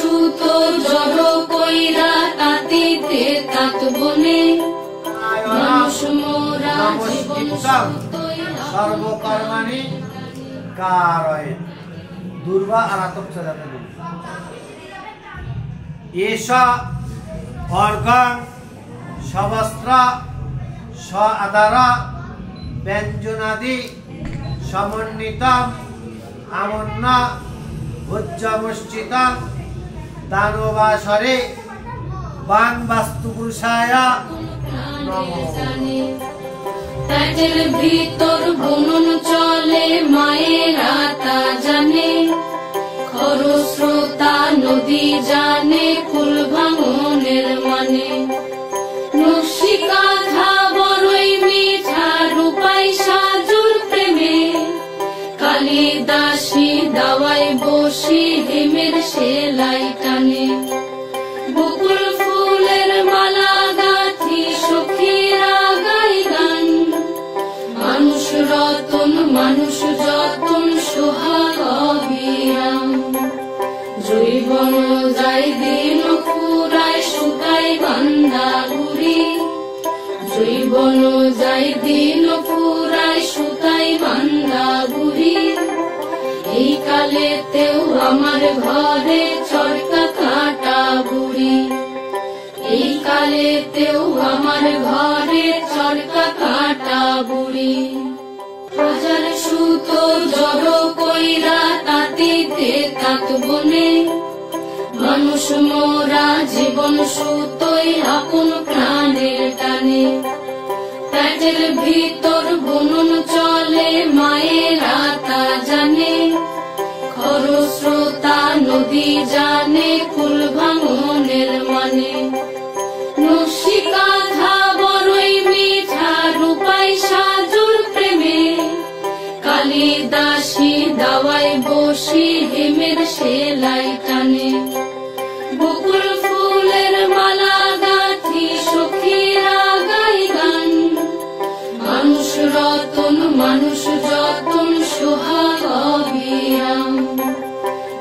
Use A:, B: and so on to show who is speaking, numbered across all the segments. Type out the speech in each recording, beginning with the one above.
A: সুতো জড়ো কইরা তাঁতিতে তাঁত বনে মানুষ মোরা জীবন সুতোয়
B: সর্বকর্মাণি কারয়ে দুর্বা আরাতক চলাতে এষা অর্গাং সবস্ত্র স আদারা ব্যঞ্জনাদি সমন্বিতম আমন্ন ভোজ্যমুষ্টিতম দানবাসরে বাং বাস্তুপুরুষায় নমঃ।
A: পেটের ভিতর বুনন চলে মায়েরা তা জানে, খরস্রোতা নদী জানে কুল ভাঙনের মানে। নকশি কাঁথা বড়ই মিঠা রূপাই সাজুর প্রেমে, কালিদাসী দাওয়াই বসি হেমের সেলাই টানে। বকুল ফুলের মালা গাঁথি সখীরা গাই গান, মানুষ রতন মানুষ যতন সোহাগ অবিরাম। জৈবন যাই দিন ফুরায় শুকাই বান্দা ঘুরি, জৈবন যাই দিন ফুরায় শুকাই বান্দা ঘুরি। এই কালেতেও আমার ঘরে চরকা কাটা বুড়ি, এই কালেতেও আমার ঘরে চরকা কাটা বুড়ি। হাজার সুতো জড়ো কইরা তাঁতিতে তাঁত বনে মানুষ মোরা জীবন সুতোয় আপন প্রাণের টানে। পেটের ভিতর বুনন চলে মায়েরা তা জানে, খরস্রোতা নদী জানে কুল ভাঙনের মানে। নকশি কাঁথা বড়ই মিঠা রূপাই সাজুর প্রেমে, কালিদাসী দাওয়াই বসি হেমের সেলাই টানে। বকুল ফুলের মালা গাঁথি সখীরা গাই গান, মানুষ রতন মানুষ যতন সোহাগ অবিরাম।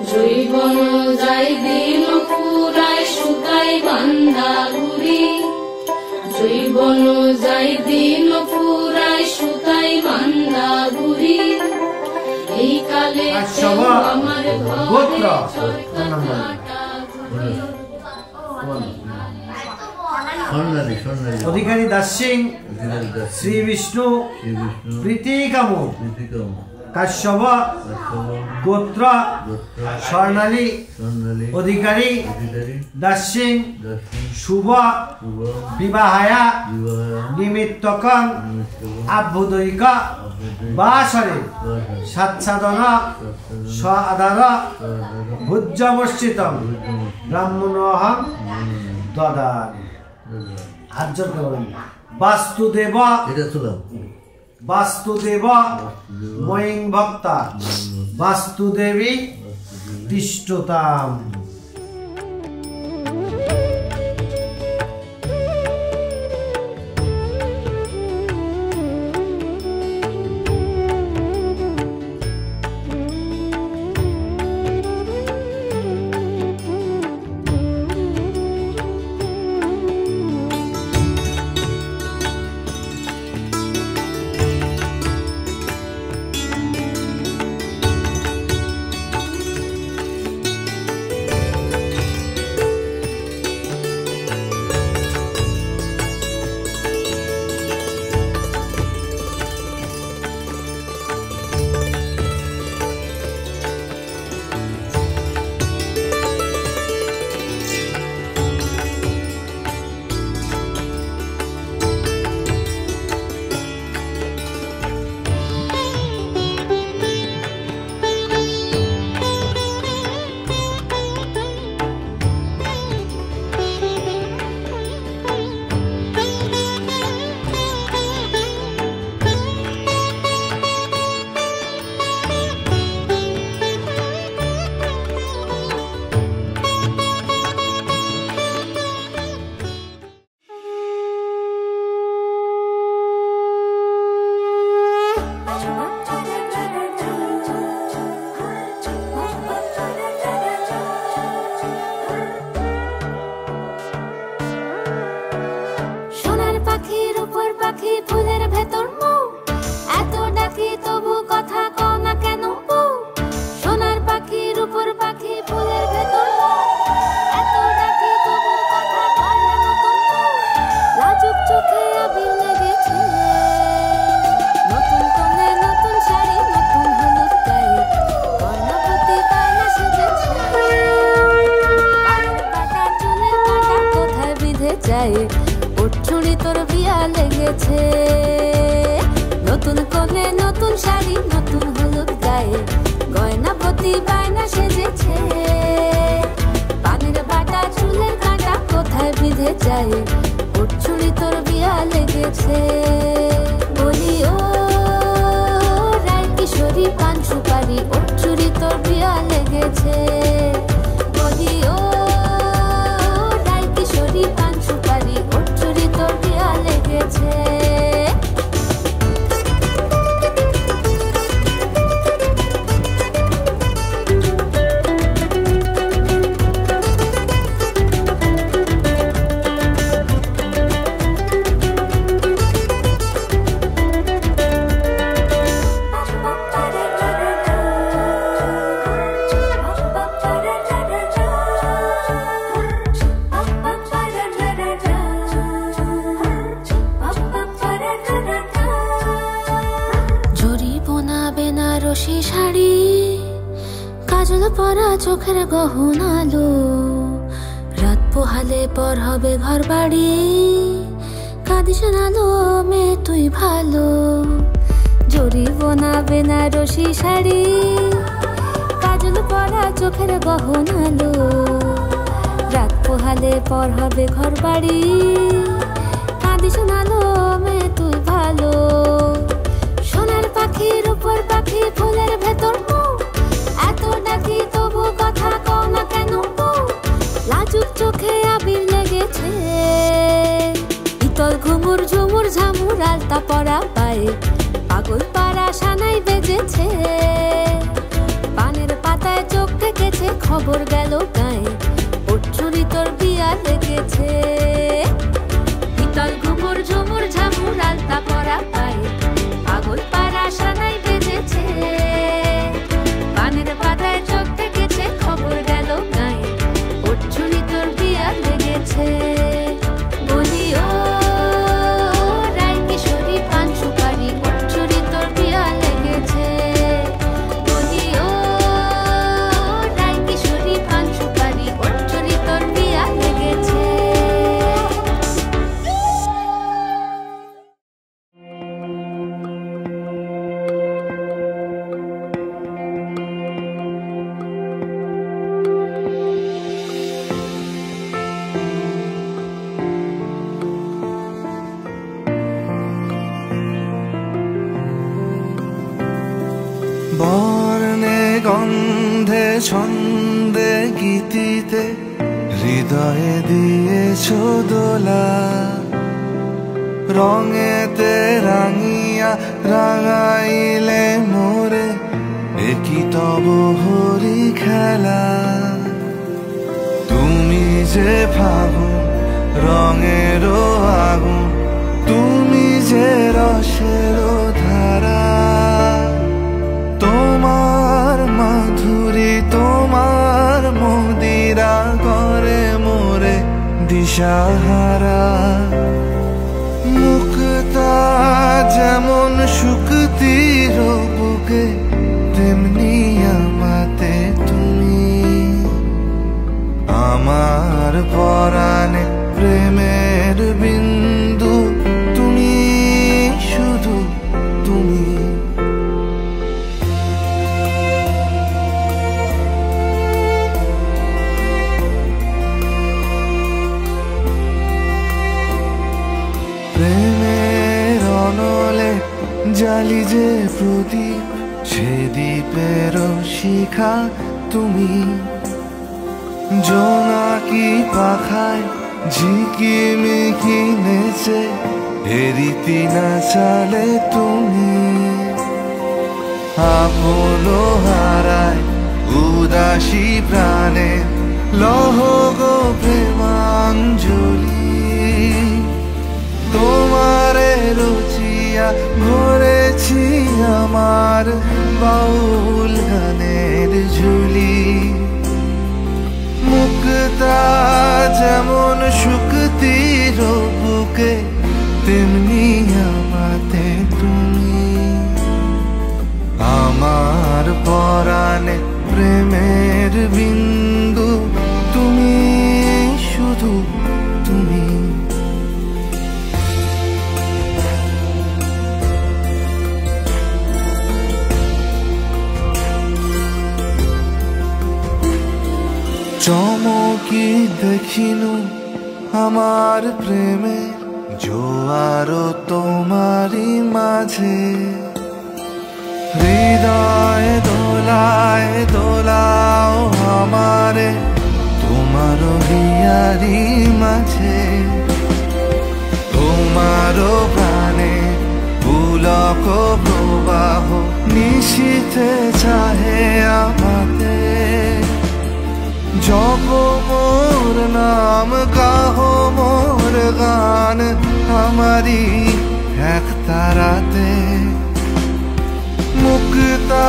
A: জৈবন যাই দিন ফুরায় শুকাই বান্দা ঘুরি, জৈবন যাই দিন ফুরায় শুকাই বান্দা ঘুরি। এই কালে আমার ঘরে চরকা কাটা ঘুরি।
B: অধিকারী দাস সিং শ্রী বিষ্ণু প্রীতিকাম কাশ্যপ গোত্র স্বর্ণালী অধিকারী দাস সিং শুভ বিবাহায়া নিমিত্তকং আভ্যুদয়িক বাসরে সাচ্ছাদন স আদার ভুজ্যমশ্চিতম ব্রাহ্মণোহং দদামি। হাতজোড় করে বলেন বাস্তুদেব বাস্তুদেব ময়িং ভক্তা বাস্তুদেবী তিষ্ঠতাম।
A: পাখি ফুলের ভেতর মৌ, এত ডাকি তবু কথা কও না কেন বউ। সোনার পাখি রূপোর পাখি ফুলের ভেতর মৌ, এত ডাকি তবু কথা কয় না নতুন বউ। লাজুক চোখে আবির লেগেছে, নতুন কোণে নতুন শাড়ি নতুন হলুদ গায়ে, গয়না প্রতি বায়না সেজেছে। কানের কাটা চুলের কাটা কোথায় বিঁধে যায়, ওর চুড়ি তোর বিয়া লেগেছে। নতুন কোণে নতুন শাড়ি নতুন হলুদ গায়ে, গয়না প্রতি বায়না সেজেছে। পানের বাটা চুলের কাঁটা কোথায় বিঁধে যায়, ওর চুড়ি তোর বিয়া লেগেছে। বলি ও রায় কিশোরী পান সুপারি, ওর চুড়ি তোর বিয়া লেগেছে। বলি ও রায় কিশোরী পান সুপারি, ওর চুড়ি তোর বিয়া লেগেছে। বেনারসি শাড়ি, কাজল পরা চোখের গহনালো, রাত পোহালে পর হবে ঘর বাড়ি, কাঁদিস নালো মেয়ে তুই ভালো। জরি বোনা বেনারসি শাড়ি, কাজল পরা চোখের গহনালো, রাত পোহালে পর হবে ঘর বাড়ি, কাঁদিস নালো মেয়ে তুই ভালো। সোনার পাখি রূপোর পাখি ফুলের ভেতর মৌ, এত ডাকি তবু কথা কও না কেন বউ। লাজুক চোখে আবির লেগেছে, ইতল ঘুমুর ঝুমুর ঝামুর আলতা পরা পায়ে, পাগল পাড়া সানাই বেজেছে। পানের পাতায় চোখ থেকেছে খবর গেল গায়ে, ওর চুড়ি তোর বিয়া লেগেছে। ইতল ঘুমুর ঝুমুর ঝামুর আলতা পরা পায়ে, পাগল পাড়া সানাই বেজেছে। পানের পাতায় চোখ থেকেছে খবর গেল গায়ে, ওর চুড়ি তোর বিয়া লেগেছে। বলি ও রায় কিশোরী পান সুপারি, ওর চুড়ি তোর বিয়া লেগেছে। বলি ও রায় কিশোরী পান সুপারি, ওর চুড়ি তোর বিয়া লেগেছে।
C: বর্ণে গন্ধে ছন্দে গীতিতে হৃদয়ে দিয়েছ দোলা, রঙেতে রাঙিয়া রাঙাইলে মোরে, একই তব হরি খেলা। তুমি যে ফাগুন রঙেরও আগুন, তুমি যে রসেরও ধারা, তোমার মাধুরী তোমার মদিরা করে মোরে দিশাহারা। মুক্তা যেমন শুকতির বুকে, তেমনি আমাতে তুমি। আমার পরাণে প্রেমের বিন্দু, তুমি শুধু তুমি। প্রেমের অনলে জালি যে প্রদীপ, সে দ্বীপের শিখা তুমি। জোনাকি পাখায় ঝিকিমিকি নেচে, হেরিতি না চালে তুমি। আপন হারায় উদাসী প্রাণে, লহ গো প্রেমাঞ্জলি। তোমারে আমার বাউল গানের ঝুলি। মুক্তা যেমন শুকতির বুকে, তেমনি আমাতে তুমি। আমার পরাণে প্রেমের বিন্দু, তুমি শুধু তুমি। চমকি দেখিনু আমার প্রেমে জোয়ার তোমারি মাঝে। হৃদয় দোলায় দোলাও আমারে তোমার হিয়ারি মাঝে। তোমার প্রাণে পুলক প্রবাহ নিশীথে চাহে আমাতে। জপ মোর নাম, গাহো মোর গান, আমারি এক তারাতে। মুক্তা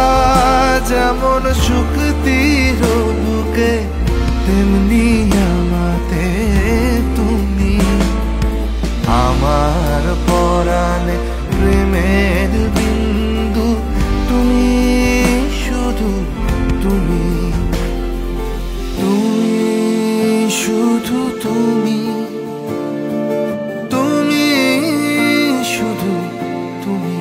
C: যেমন শুকতির বুকে, তেমনি আমাতে তুমি। আমার পরাণে প্রেমের বিন্দু, তুমি শুধু তুমি। তুমি শুধু তুমি, তুমি শুধু তুমি।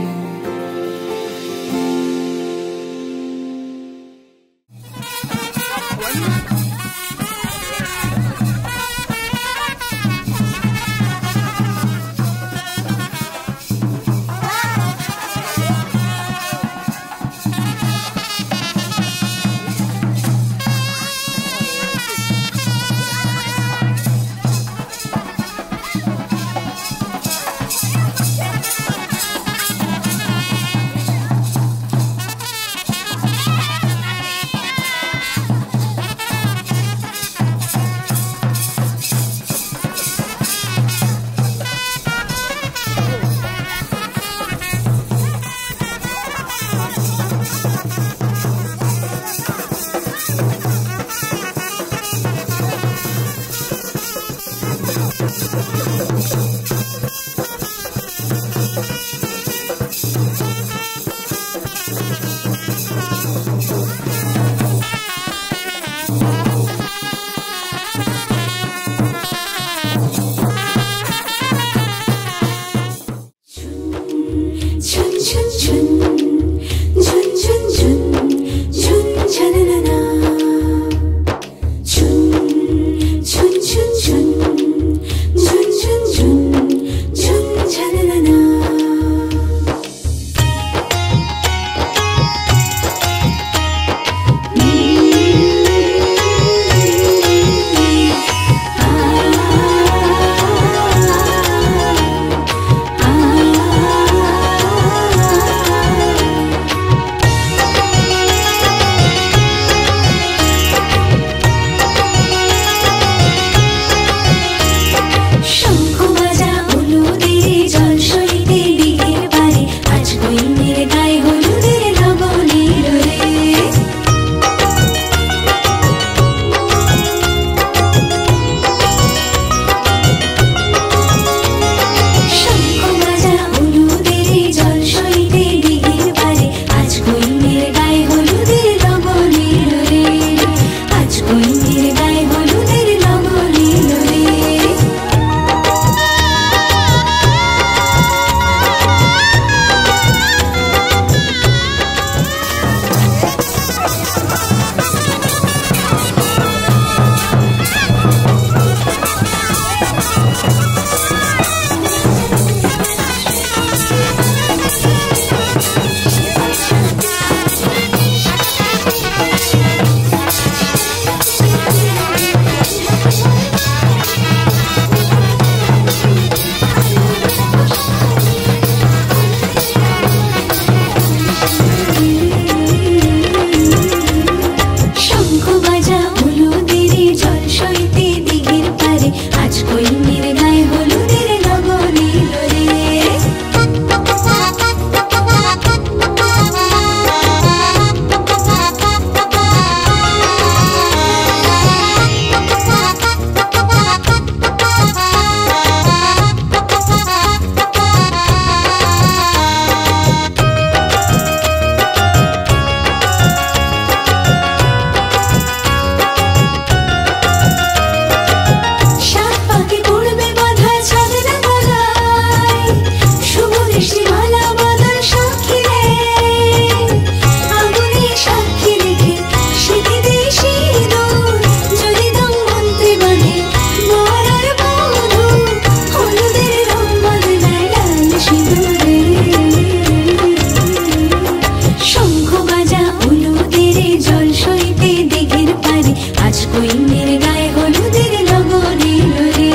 A: কৈন্নির গায়ে হলুদের লগন এলো রে,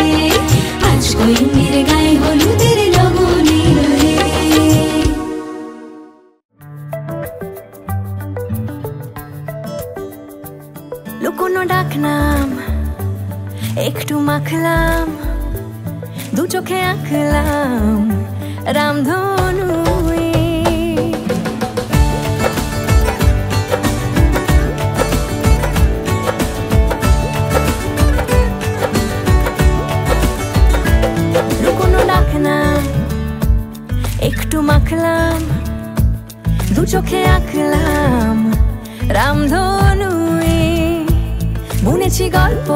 A: আজ কৈন্নির গায়ে হলুদের লগন এলো রে। লুকোনো ডাকনাম একটু মাখলাম, দু চোখে আঁকলাম রামধনু। লুকোনো ডাকনাম একটু মাখলাম, দু চোখে আঁকলাম রামধনু। বুনেছি গল্প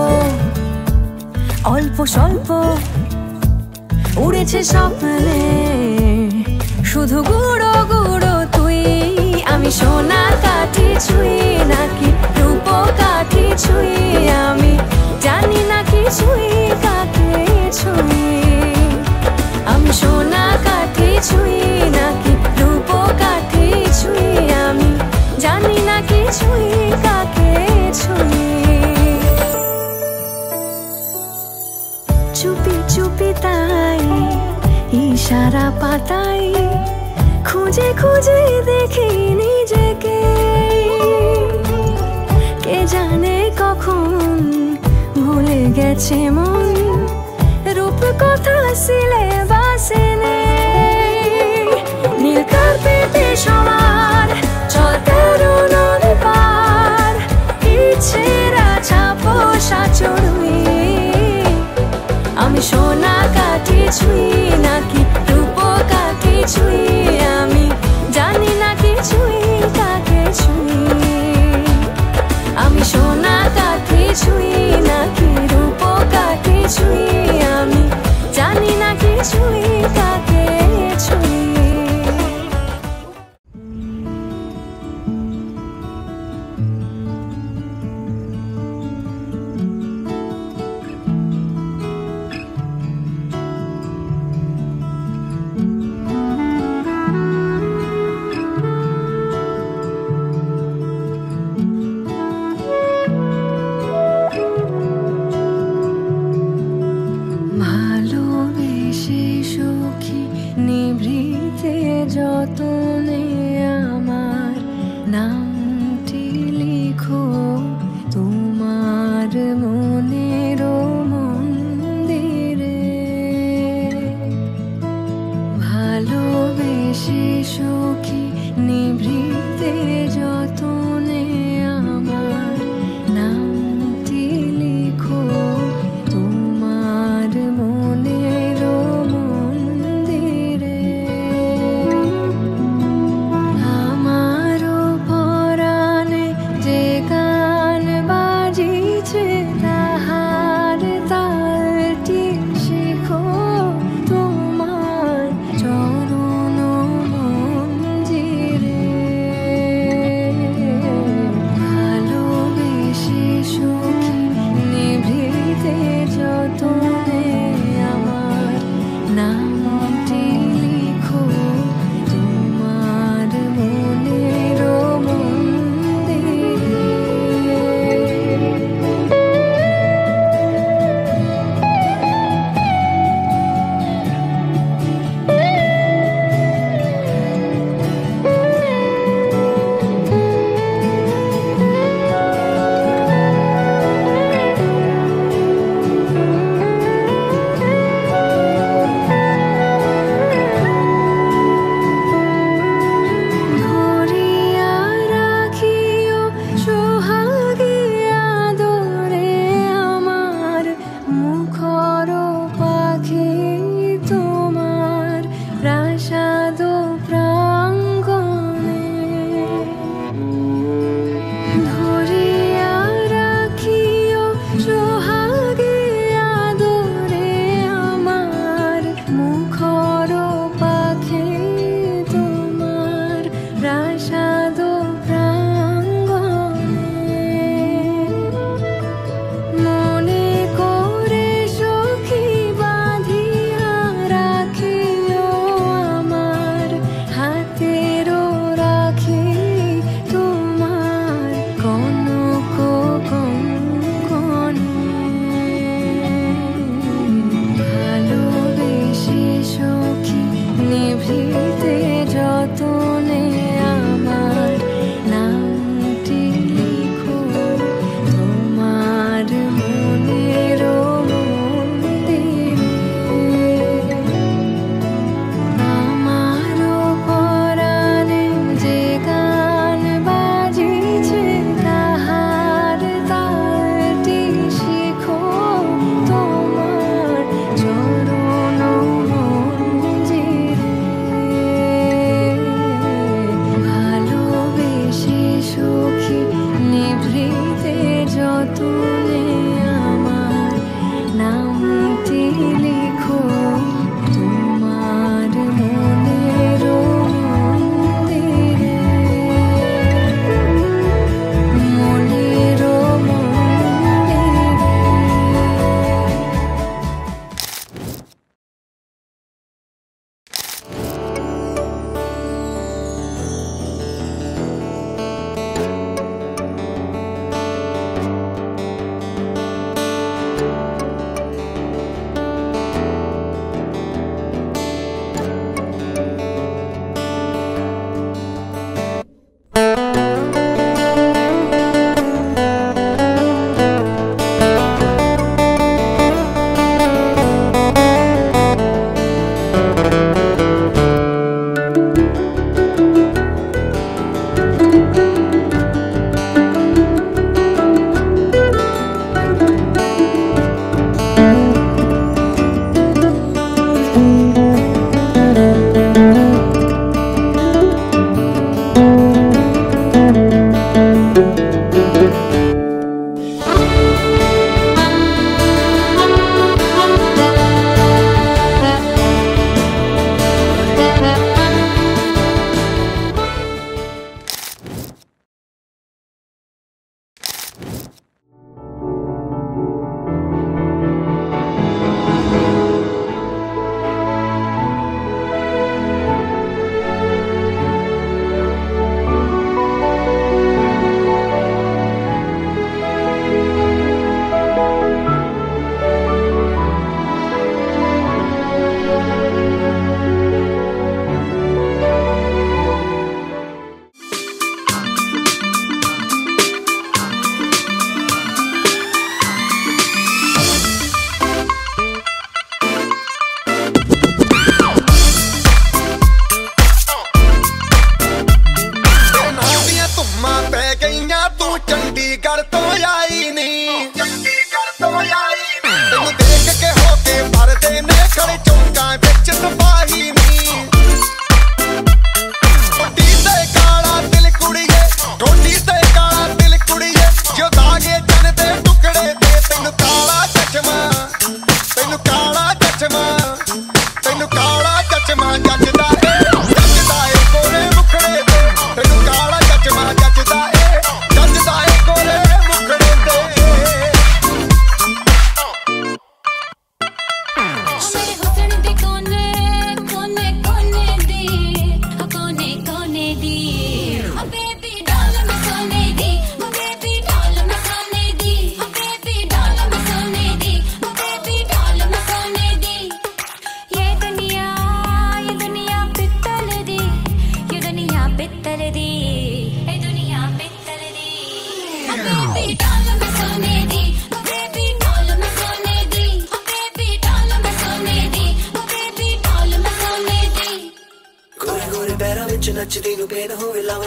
A: অল্প স্বল্প, উড়েছে স্বপ্নে শুধু গুঁড়ো গুঁড়ো তুই। আমি সোনা কাঠি ছুঁই নাকি রূপ কাঠি ছুঁই, আমি জানি না কি ছুঁই কাকে ছুঁই। আমি সোনা কাঠি ছুঁই নাকি রূপ কাঠি ছুঁই, আমি জানি না কি ছুঁই কাকে ছুঁই। চুপি চুপি তাই ইশারা পাতাই, খুঁজে খুঁজে দেখি নিজেকে। কে জানে কখন ভুলে গেছে মন, রূপ কথা সিলেবাসে নেই। নীল কার্পেটে সবার চলতে নদী পার, ইচ্ছেরা ছাপোষা চড়ুই। আমি সোনা কাঠি ছুঁই নাকি রূপ কাঠি ছুঁই, আমি জানি না কি ছুঁই কাকে ছুঁই। আমি সোনা কাঠি ছুঁই নাকি রূপ কাঠি ছুঁই, আমি জানি না কি ছুঁই কাকে ছুঁই। ভালোবেসে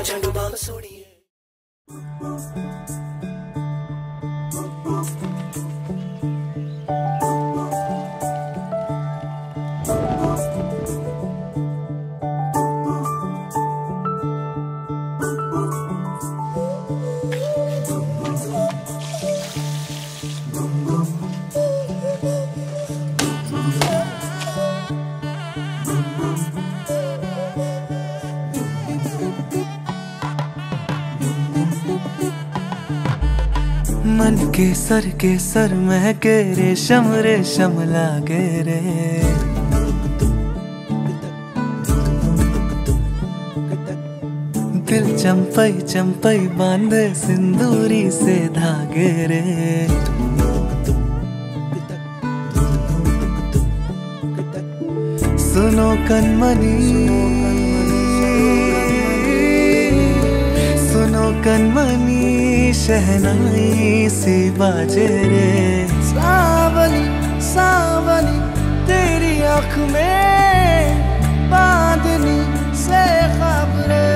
C: झंडू बाम सोनिए मन के सर महके रेशम रेशम लागे रे दिल चंपई चंपई बांधे सिंदूरी से धागे रे सुनो कनमनी सुनो कनमनी शहनाई सी बाजे रे सावनी सावनी तेरी आँख में बांधनी से खबरे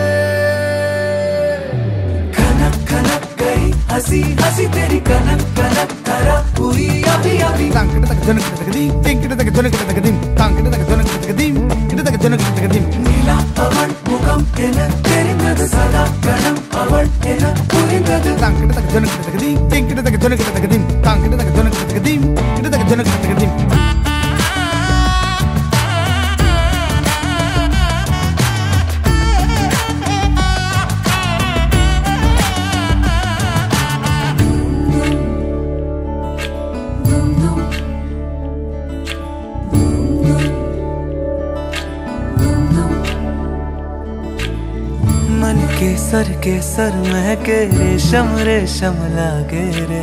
C: खनक खनक गई हंसी हंसी तेरी कनक कनक करा हुई अभी अभी तांकड़ तक जनक तक दी टिंकड़ तक जनक तक दी तांकड़ तक जनक तक दी किड़ तक जनक तक दी नीला पवन मुगम एन तेरी मृद सदा गणम पवन एन पूरी मृद तांकड़ तक जनक तक दी टिंकड़ तक जनक तक दी तांकड़ तक जनक तक दी किड़ तक जनक तक दी के सर महके रेशम रेशम लागे रे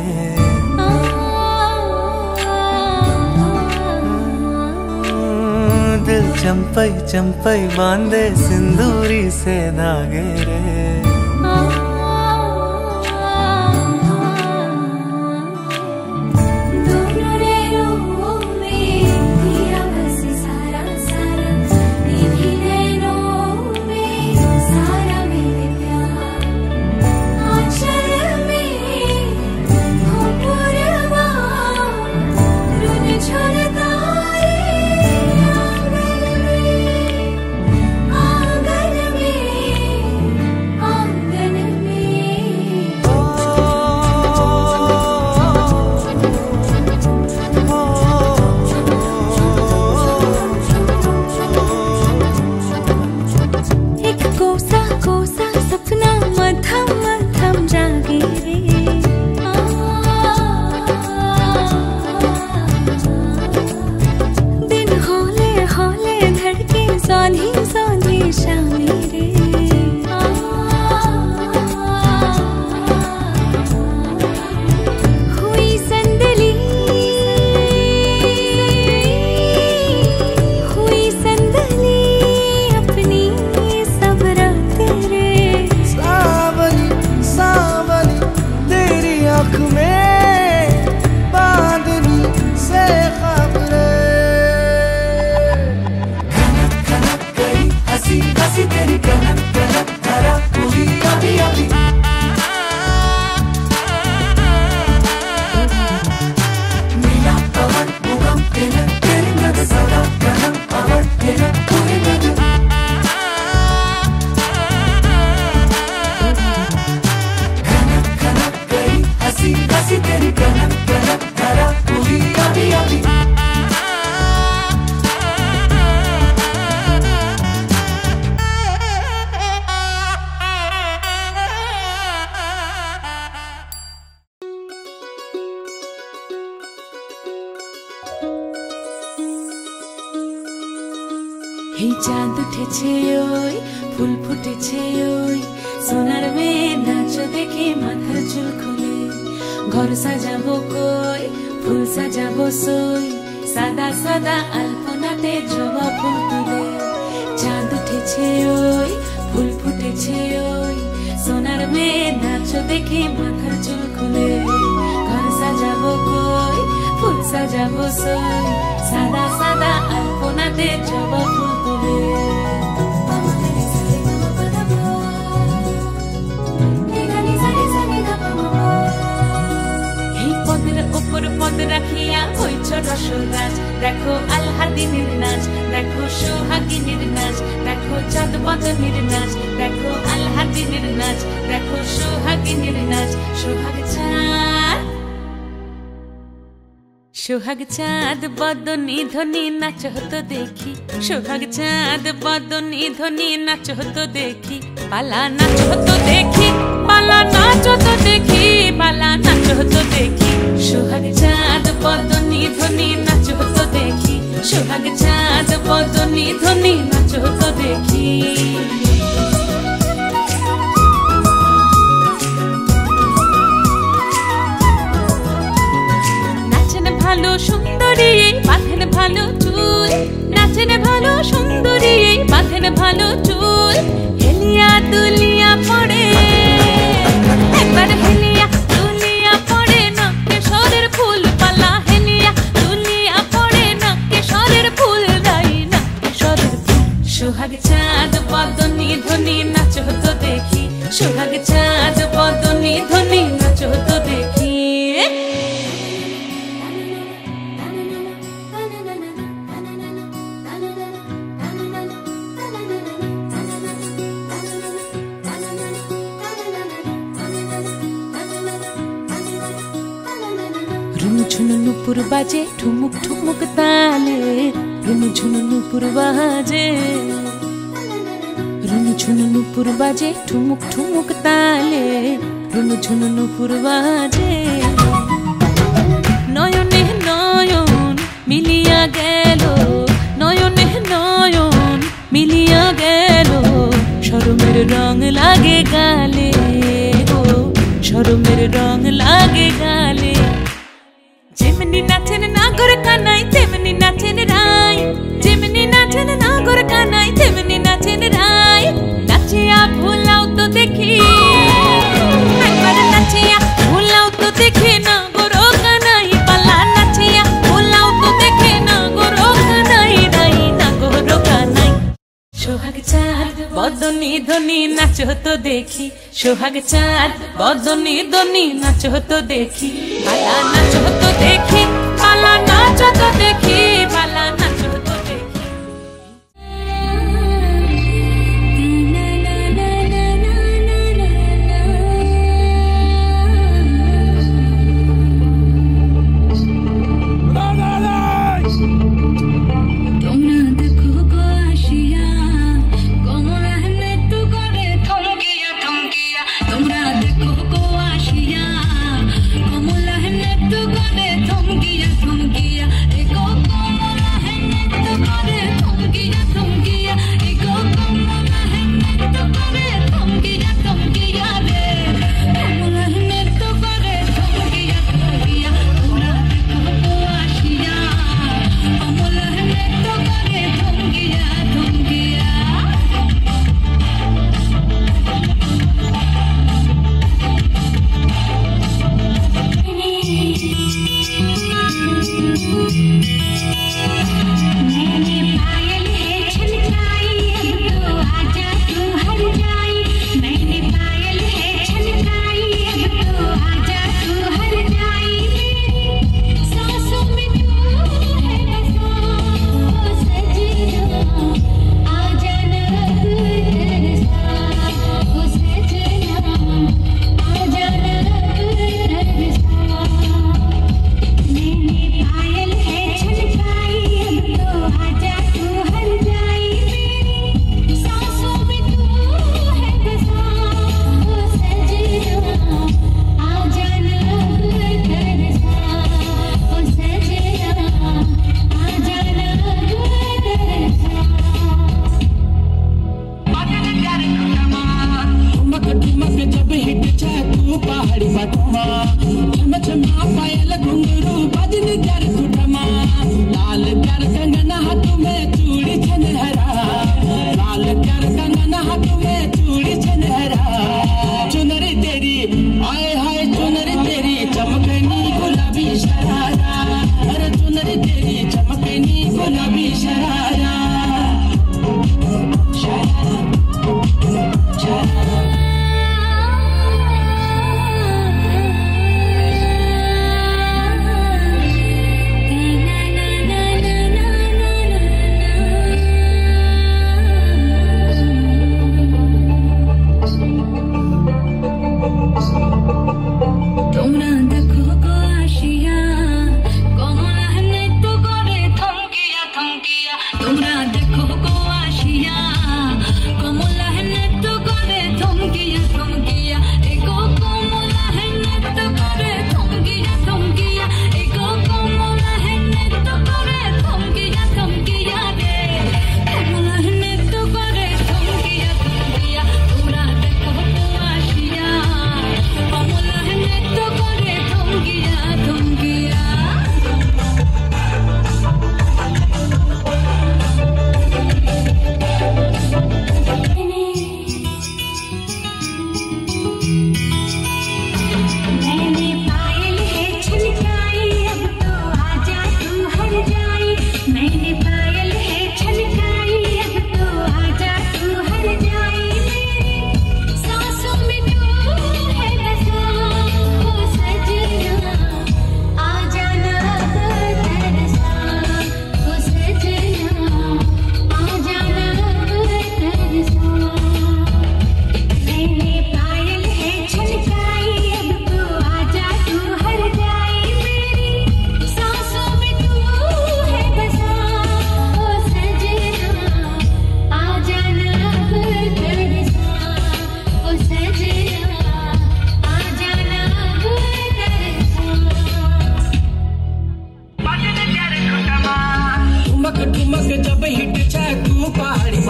C: दिल चंपई चंपई बांधे सिंदूरी से धागे रे
D: চাঁদ উঠেছে ওই ফুল ফুটেছে ওই সোনার মেয়ে নাচ দেখে মাথার চুল খুলে ঘর সাজাবো কই ফুল সাজাবো সই সাদা সাদা আলপনাতে জবা ফুল তুলে চাঁদ উঠেছে ওই ফুল ফুটেছে ওই সোনার মেয়ে নাচ দেখে মাথার চুল খুলে ঘর সাজাবো কই ফুল সাজাবো সই সাদা সাদা আলপনাতে জবা ফুল তুলে রাখিয়া হইছ রসরাজ দেখো আলহাদিনের নাচ দেখো সোহাগিনীর নাচ দেখো চাঁদ বদনের নাচ দেখো আলহাদিনের নাচ দেখো সোহাগিনীর নাচ সোহাগ চাঁদ সোহাগ চাঁদ বদনী ধ্বনি নাচ হতো দেখি সোহাগ চাঁদ বদনী ধ্বনি নাচ হতো দেখি পালা নাচ হতো দেখি পালা নাচ হতো দেখি পালা নাচ হতো দেখি সোহাগ চাঁদ বদনী ধ্বনি নাচ হতো দেখি সোহাগ চাঁদ বদনী ধ্বনি নাচ হতো দেখি ভালো সুন্দরী বাঁধেন ভালো চুল নাচেন ভালো সুন্দরী বাঁধেন ভালো চুল হেলিয়া দুলিয়া পড়ে একবার হেলিয়া দুলিয়া পড়ে না কেশরের ফুল পালা হেলিয়া দুলিয়া পড়ে না কেশরের ফুল দাই না কেশরের ফুল সোহাগ চাঁদ বদনী ধ্বনি নাচ হতো দেখি সোহাগ চাঁদ বদনী ধ্বনি নাচ হতো দেখি ঝুনু নুপুর বাজে ঠুমুক ঠুমুক তালে রুনু ঝুনু নুপুর বাজে রুনু ঝুনু নুপুর বাজে ঠুমুক ঠুমুক তালে রুনু ঝুনু নুপুর বাজে নয়নে নয়ন মিলিয়া গেল নয়নে নয়ন মিলিয়া গেল শরমের রং লাগে গালে গো শরমের রং লাগে গালে যেমনি নাচেন নাগর কানাই তেমনি নাচেন রাই যেমনি নাচেন নাগর কানাই তেমনি নাচেন রাই নাচিয়া ভুলাও তো দেখি একবার নাচিয়া ভুলাও তো দেখি নাগর কানাই পালা নাচিয়া ভুলাও তো দেখি নাগর কানাই রাই নাগর কানাই সোহাগ চাঁদ বদনী ধ্বনি নাচ হতো দেখি সোহাগ চাঁদ বদনী ধ্বনি নাচ হতো দেখি পালা নাচ হতো দেখি পালা নাচ হতো দেখি পালা নাচ হতো দেখি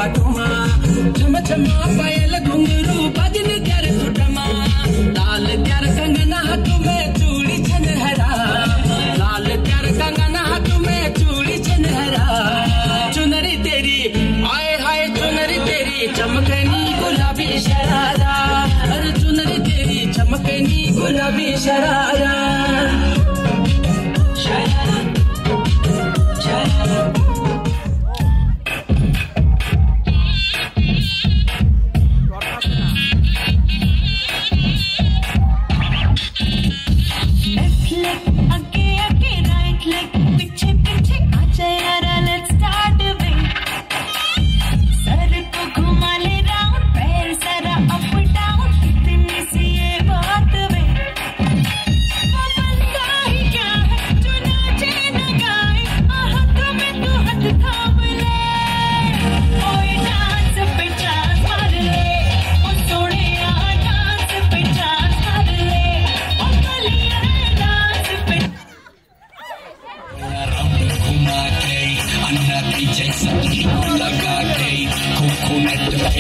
E: पटुमा छम छमा पायल घुंघरू बजन कर फुटमा लाल कर कंगना हाथ में चूड़ी छनहरा लाल कर कंगना हाथ में चूड़ी छनहरा चुनरी तेरी आए हाय चुनरी तेरी चमकनी गुलाबी शरारा अरे चुनरी तेरी चमकनी गुलाबी शरारा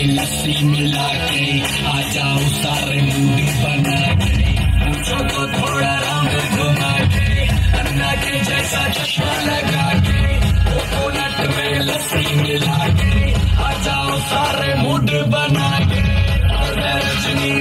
E: लस्सी मिला के आ जाओ सारे मूड बना के मुझको तो थोड़ा राउंड घुमा के अन्ना के जैसा चश्मा लगा के कोकोनट में लस्सी मिला के आ जाओ सारे मूड बना के रजनी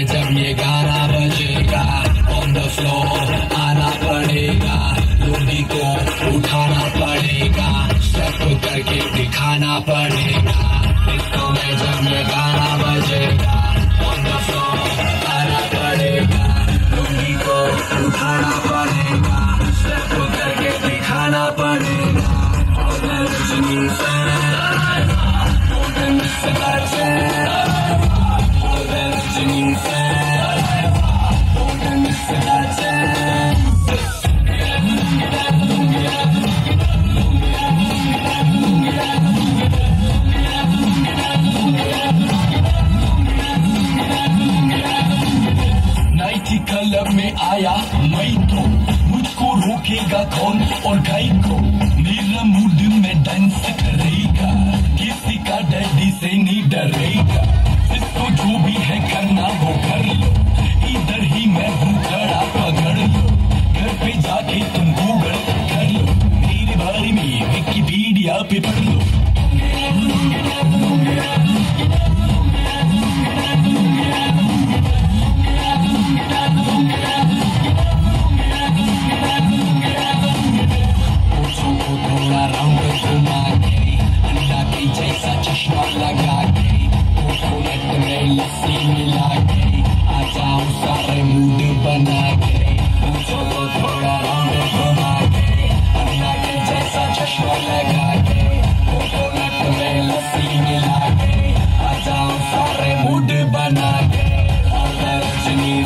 E: जब ये गाना बजेगा ऑन द फ्लोर आना पड़ेगा लुंगी को उठाना पड़ेगा स्टेप करके दिखाना पड़ेगा इसको में जब ये गाना बजेगा ऑन द फ्लोर आना पड़ेगा लुंगी को उठाना पड़ेगा स्टेप करके दिखाना पड़ेगा और रजनी क्लब में आया मैं तो मुझको रोकेगा कौन और गाय को मेरा मूड में डांस करेगा किसी का डैडी से नहीं डरेगा इसको जो भी है करना वो कर लो इधर ही मैं हूँ खड़ा पकड़ लो घर पे जाके तुम गूगल कर लो मेरे बारे में विकिपीडिया पे पढ़ लो थोड़ा राउंड घुमा के अन्ना के जैसा चश्मा लगा के कोकोनट में लस्सी मिला के आ जाओ सारे मूड बना के मुझको थोड़ा राउंड घुमा के अन्ना के जैसा चश्मा लगा के कोकोनट में लस्सी मिला के आ जाओ सारे मूड बना के रजनी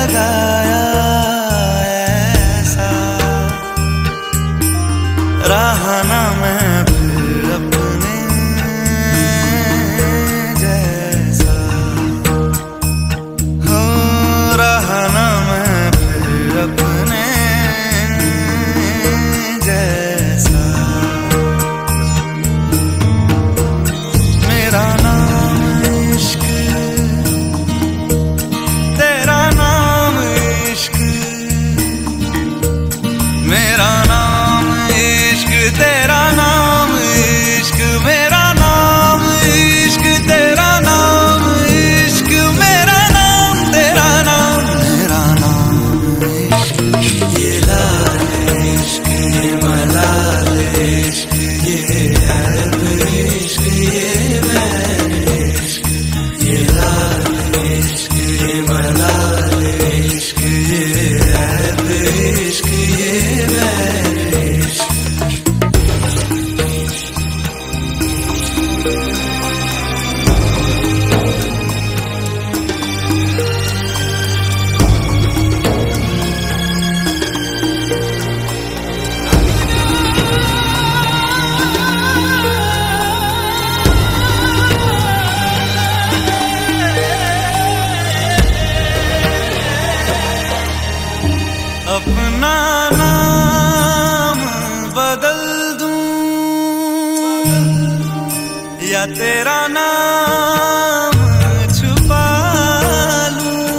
C: लगाया ऐसा, रहा ना मैं फिर अपने जैसा, हो रहा ना मैं फिर अपने जैसा। मेरा नाम इश्क, तेरा नाम इश्क, मेरा नाम इश्क, तेरा नाम इश्क, मेरा नाम इश्क, तेरा नाम इश्क, मेरा नाम तेरा नाम, मेरा नाम इश्क। ये लाल इश्क, ये मलाल इश्क, ये ऐब इश्क, ये बैर इश्क, ये लाल इश्क, ये मलाल इश्क, ये ऐब इश्क, ये बैर इश्क। अपना नाम बदल दूं या तेरा नाम छुपा लूं,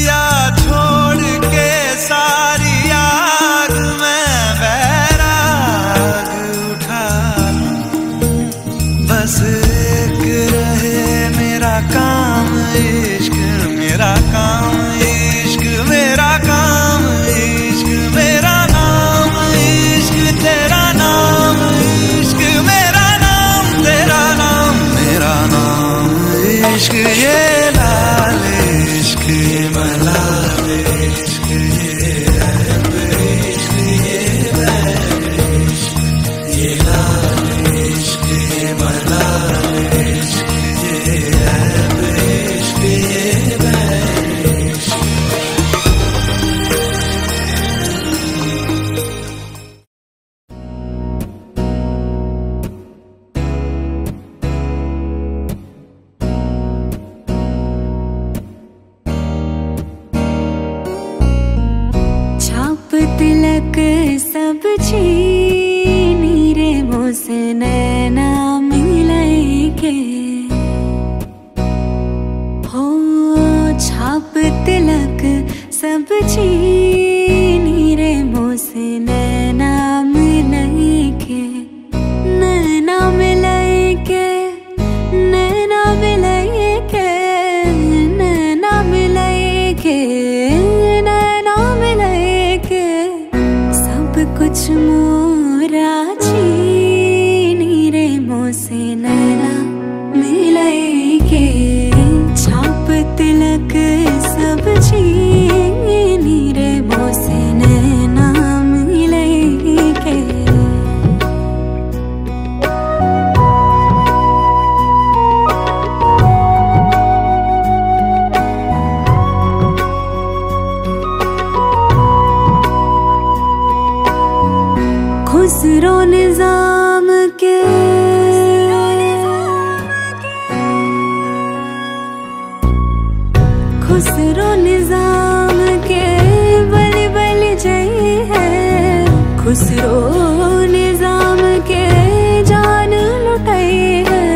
C: या छोड़ के सारी आग में बैराग उठा लूं। बस एक रहे मेरा काम इश्क, मेरा काम इश्क, मेरा काम इश्क, मेरा नाम इश्क, तेरा नाम इश्क, मेरा नाम तेरा नाम, मेरा नाम इश्क। ये लाल इश्क, ये मलाल इश्क, ये ऐब इश्क, ये बैर इश्क, ये लाल इश्क, ये मलाल इश्क, ये ऐब इश्क, ये बैर इश्क।
D: छाप तिलक सब छीनी रे मोसे नैना मिलाई के, हो छाप तिलक सब छीनी रे मोसे नैना मिलाई के, नैना मिलाई के, नैना मिलाई के, नैना मिलाई के, नैना मिलाई के, सब कुछ मोरा छीनी रे मोसे नैना मिलाई के। छाप तिलक सब छीनी रे मोसे नैना मिलाई के। खुसरो निजाम के, खुसरो निजाम के बलि बलि जय है, खुसरो निजाम के जान लुटाई है,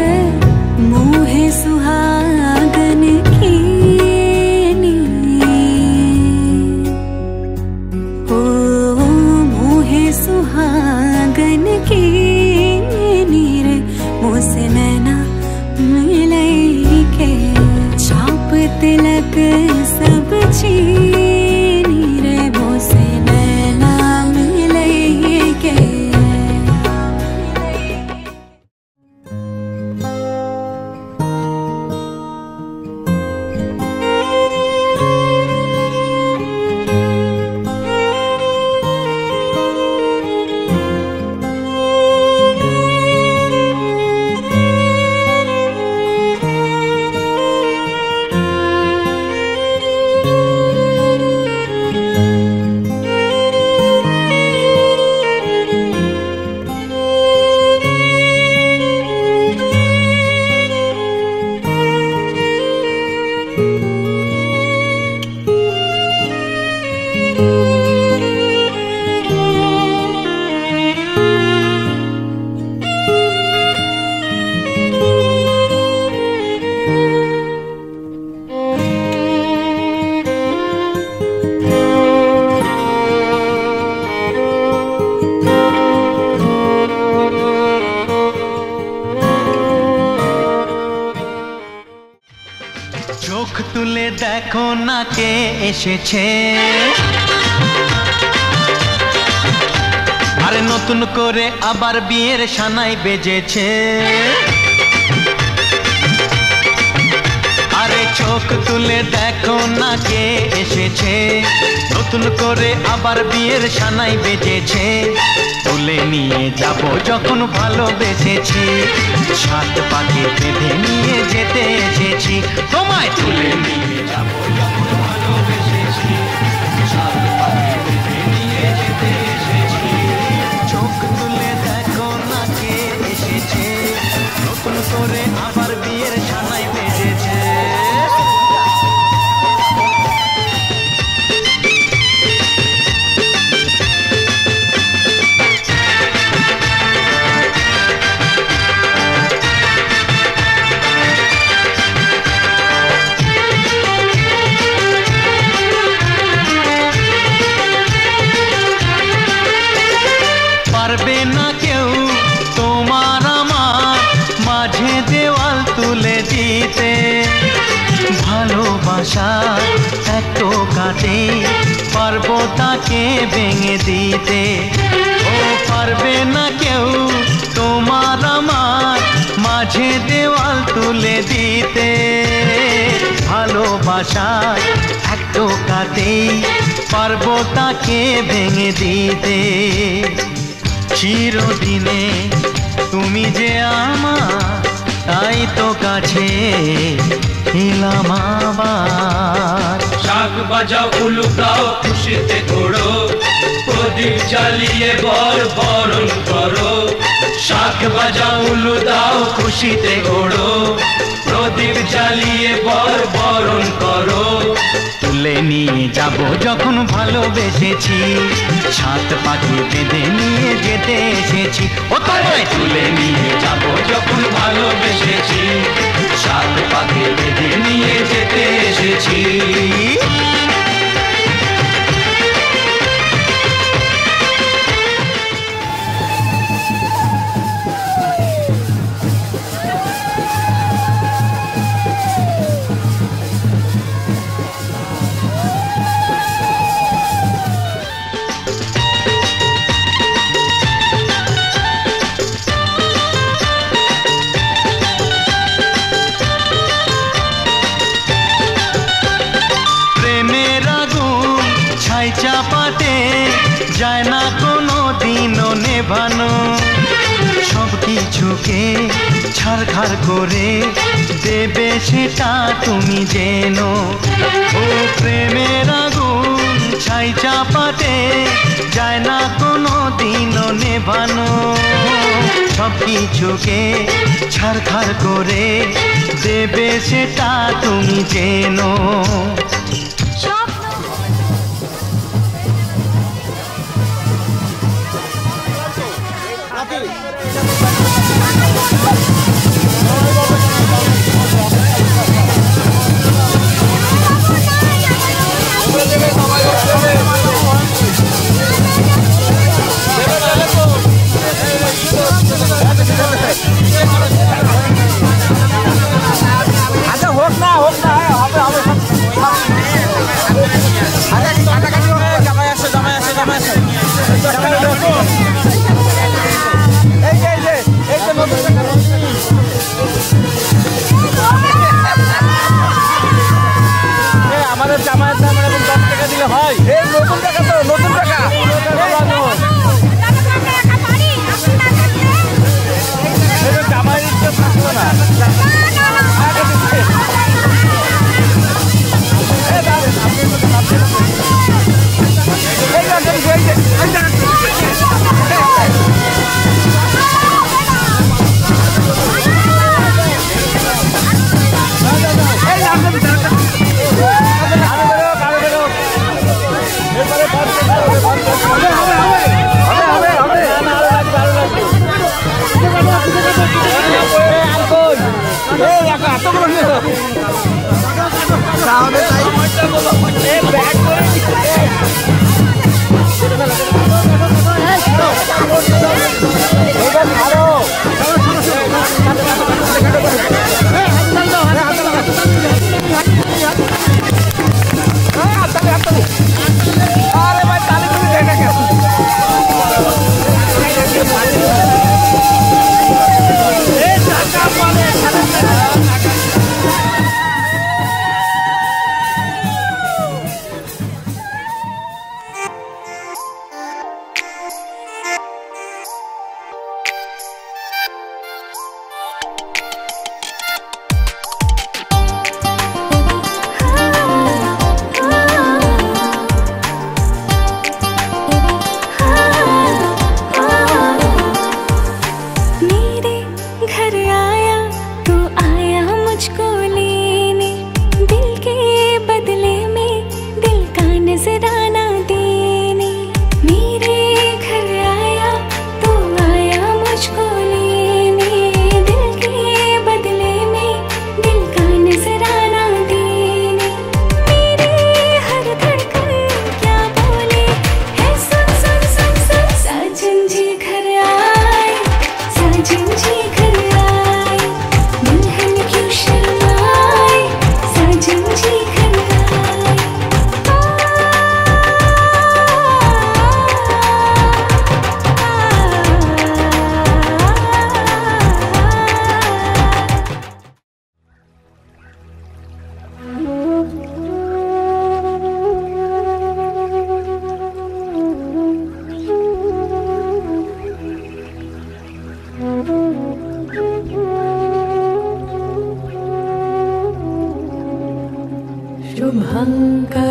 D: मुँह सुहागन की हो, मुँह सुहागन की नीर मोसे नैना मिलाई के। छाप तिलक सब
F: দেখো না কে এসেছে, আরে নতুন করে আবার বিয়ের সানাই বেজেছে। আরে চোখ তুলে দেখো না কে এসেছে, নতুন করে আবার বিয়ের সানাই বেজেছে। তুলে নিয়ে যাব যখন ভালোবেসেছি, সাত পাকে বেঁধে নিয়ে যেতে এসেছি। তোমায় তুলে নিয়ে যাব যখন ভালোবেসেছি, সাত পাকে বেঁধে নিয়ে যেতে এসেছি। চোখ তুলে দেখো না কে এসেছে, নতুন করে আবার বিয়ের সানাই বেজেছে। পারবে না কেউ তোমার আমার মাঝে দেওয়াল তুলে দিতে, ভালোবাসা এত কাটে পারবো তাকে ভেঙে দিতে। ও পারবে না কেউ তোমার আমার মাঝে দেওয়াল তুলে দিতে, ভালোবাসা এত কাটে পারবো তাকে ভেঙে দিতে। চিরদিনে তুমি যে আমার, তাই তো কাছে এলাম আবার।
G: শাক বাজাও উলুকাও খুশিতে ঘোড়ো, প্রদীপ জ্বালিয়ে বরণ করো। শাক বাজাও উলু দাও খুশিতে ঘোড়ো, প্রদীপ জ্বালিয়ে বরণ করো।
F: তুলে নিয়ে যাব যখন ভালোবেসেছি, সাত পাখি বেঁধে নিয়ে যেতে এসেছি। ও তোমায়
G: তুলে নিয়ে যাব যখন ভালোবেসেছি, সাত পাখি বেঁধে নিয়ে যেতে এসেছি।
F: চাপাতে যায় না কোনো দিনও নেভানো, সব কিছুকে ছাড়খাড় করে দেবে সেটা তুমি জেনো। ও প্রেমের আগুন ছাই চাপাতে যায় না কোনো দিনও নেভানো, সব কিছুকে ছাড়খাড় করে দেবে সেটা তুমি জেনো।
H: আচ্ছা হোক না হবে জামাই আসে এই তো নতুন আমাদের জামাইয়ের দাম এরকম 10 টাকা দিলে হয়। এই নতুন টাকা তো নতুন টাকা জামাইয়ের ইচ্ছে থাকলো না।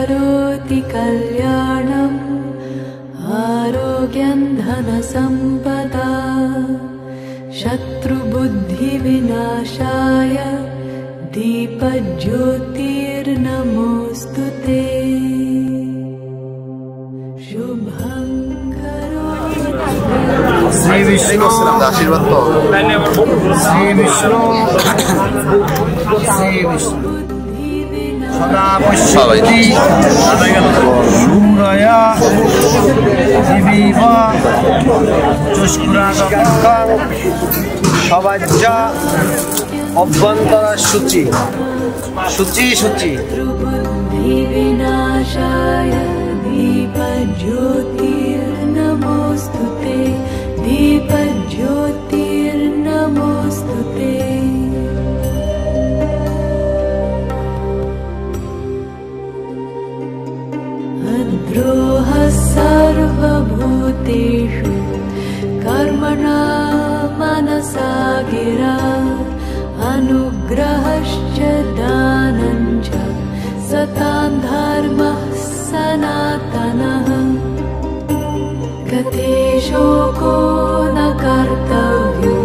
D: करोति कल्याणम् आरोग्यं धनसम्पदा शत्रुबुद्धिविनाशाय दीपज्योतिर्नमोऽस्तु ते शुभं करोति
B: श्री विष्णु
H: आशीर्वाद
B: श्री विष्णु श्री विष्णु सदा पश्यति सूरय दिवीव चष्कुरागं সবাজ্যা অভ্যন্তরা শুচি শুচি শুচি
D: बुद्धिविनाशाय दीपज्योतिर्नमोऽस्तु ते दीपज्योतिर्नमोऽस्तु ते अद्रोहः सर्वभूतेषु कर्मणा मनसा गिरा अनुग्रहश्च दानञ्च सतां धर्मः सनातनः गते शोको न कर्तव्यो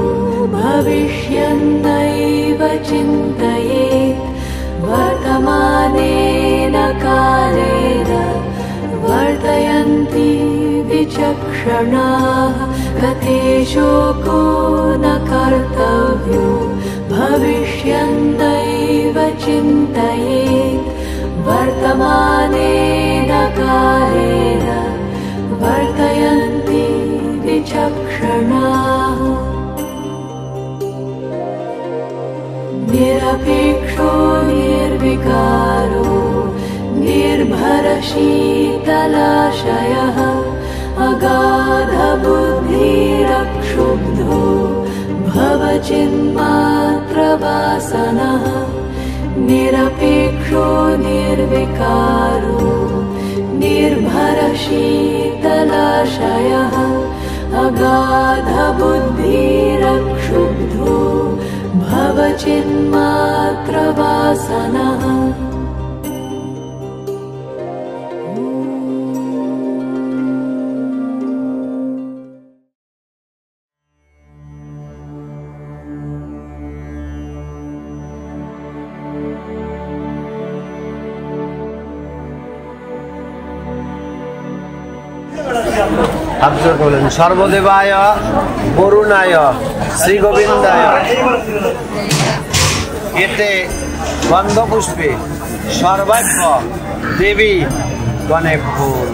D: भविष्यन्नैव चिन्तयेत् वर्तमानेन कालेन वर्तयन्ति विचक्षणाः गते शोको न कर्तव्यो भविष्यन्नैव चिन्तयेत् वर्तमानेन कालेन वर्तयन्ति विचक्षणाः निरपेक्षो निर्विकारो निर्भरशीतलाशयः अगाधबुद्धिरक्षुब्धो भवचिन्मात्रवासनः निरपेक्षो निर्विकारो निर्भरशीतलाशयः अगाधबुद्धिरक्षुब्धो भवचिन्मात्रवासनः
B: আপনারা বলেন সর্বদেবায় বরুণায় শ্রী গোবিন্দায় এতে গন্ধপুষ্পে সর্বাক্ষ দেবী গণে ফুল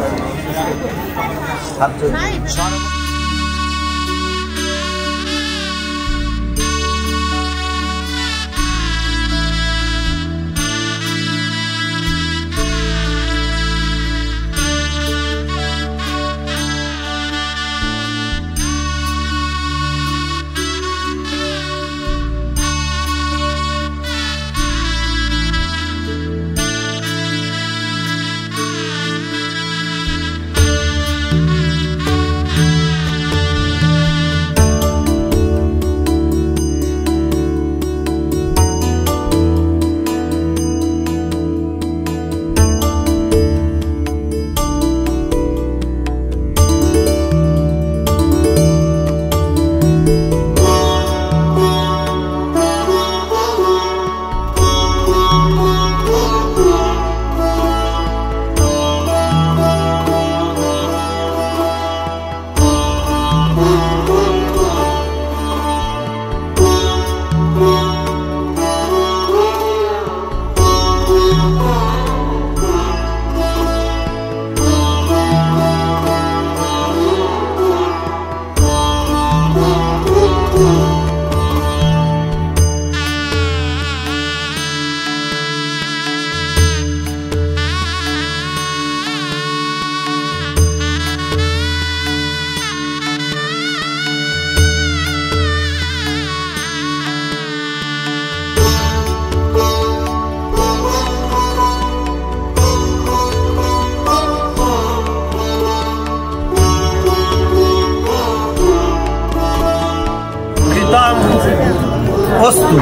B: অস্তু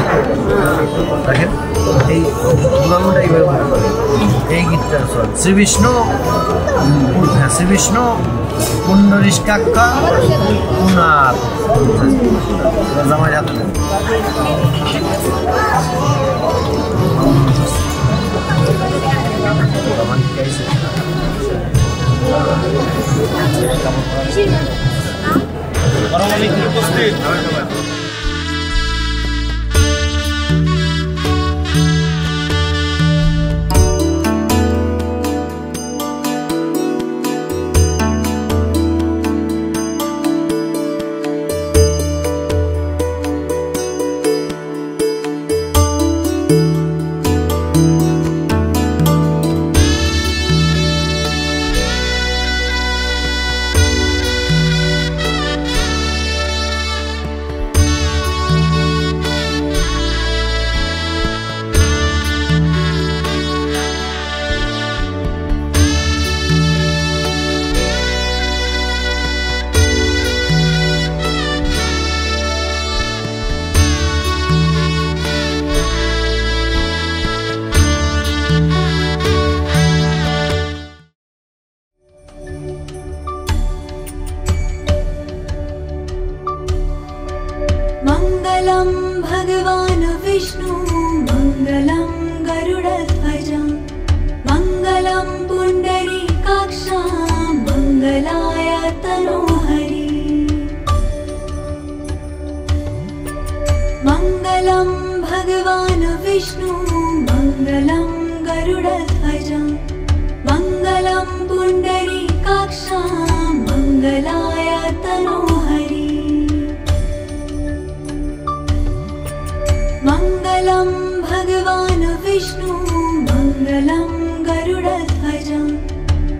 B: দেখেন এই তুলামটা এইভাবে এই গীতটার চল শ্রী বিষ্ণু পুণ্ডরিষ্কাক্ষ পুনাথ জামাই হাত
D: मङ्गलं भगवान् विष्णु मङ्गलं गरुडध्वज मङ्गलं पुण्डरीकाक्ष मङ्गलाय तनोहरि मङ्गलं भगवान् विष्णु मङ्गलं गरुडध्वज मङ्गलं पुण्डरीकाक्ष मङ्गलाय तनोहरि मङ्गलं भगवान् विष्णु मङ्गलं गरुडध्वज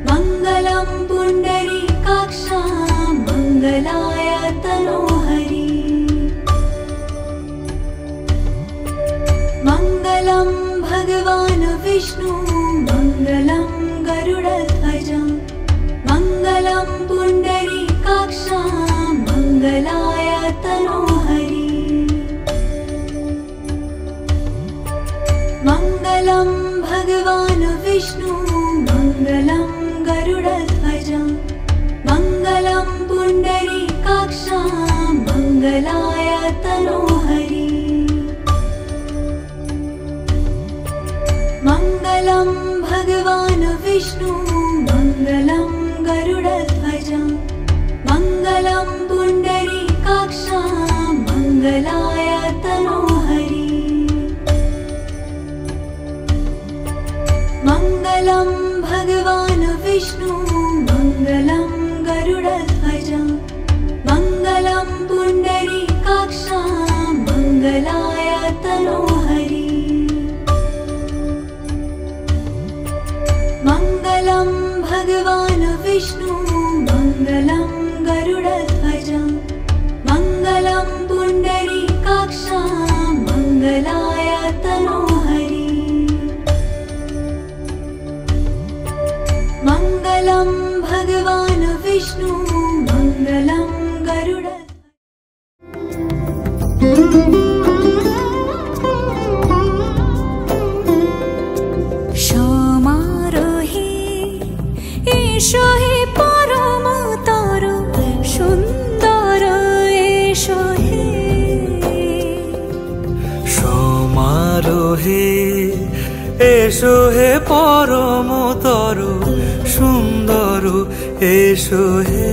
D: मङ्गलं पुण्डरीकाक्ष मङ्गलाय तनोहरि मङ्गलं भगवान् विष्णु मङ्गलं गरुडध्वज मङ्गलं पुण्डरीकाक्ष मङ्गलाय तनोहरि मङ्गलं भगवान् विष्णु मङ्गलं गरुडध्वज मङ्गलं पुण्डरीकाक्ष मङ्गलाय तनोहरि मङ्गलं भगवान् विष्णु मङ्गलं गरुडध्वज मङ्गलं पुण्डरीकाक्ष मङ्गलाय तनोहरि मङ्गलं भगवान् विष्णु मङ्गलं गरुडध्वज मङ्गलं पुण्डरीकाक्ष मङ्गलाय तनोहरि मङ्गलं भगवान् विष्णु मङ्गलं गरुडध्वज मङ्गलं पुण्डरीकाक्ष मङ्गलाय तनोहरि मङ्गलं भगवान् विष्णु मङ्गलं गरुड
A: समारोहे एषो हे परमतर सुन्दर एषो हे
C: समारोहे एषो हे परमतर सुन्दर एषो हे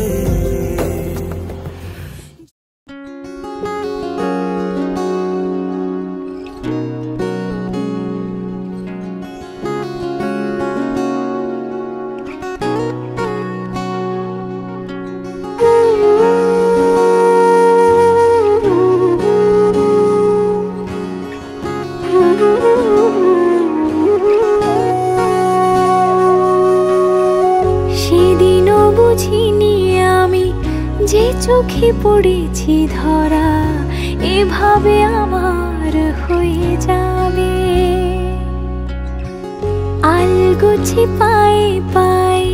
A: চোখে পড়েছি ধরা এভাবে আমার হয়ে যাবে আলগোছে পায়ে পায়ে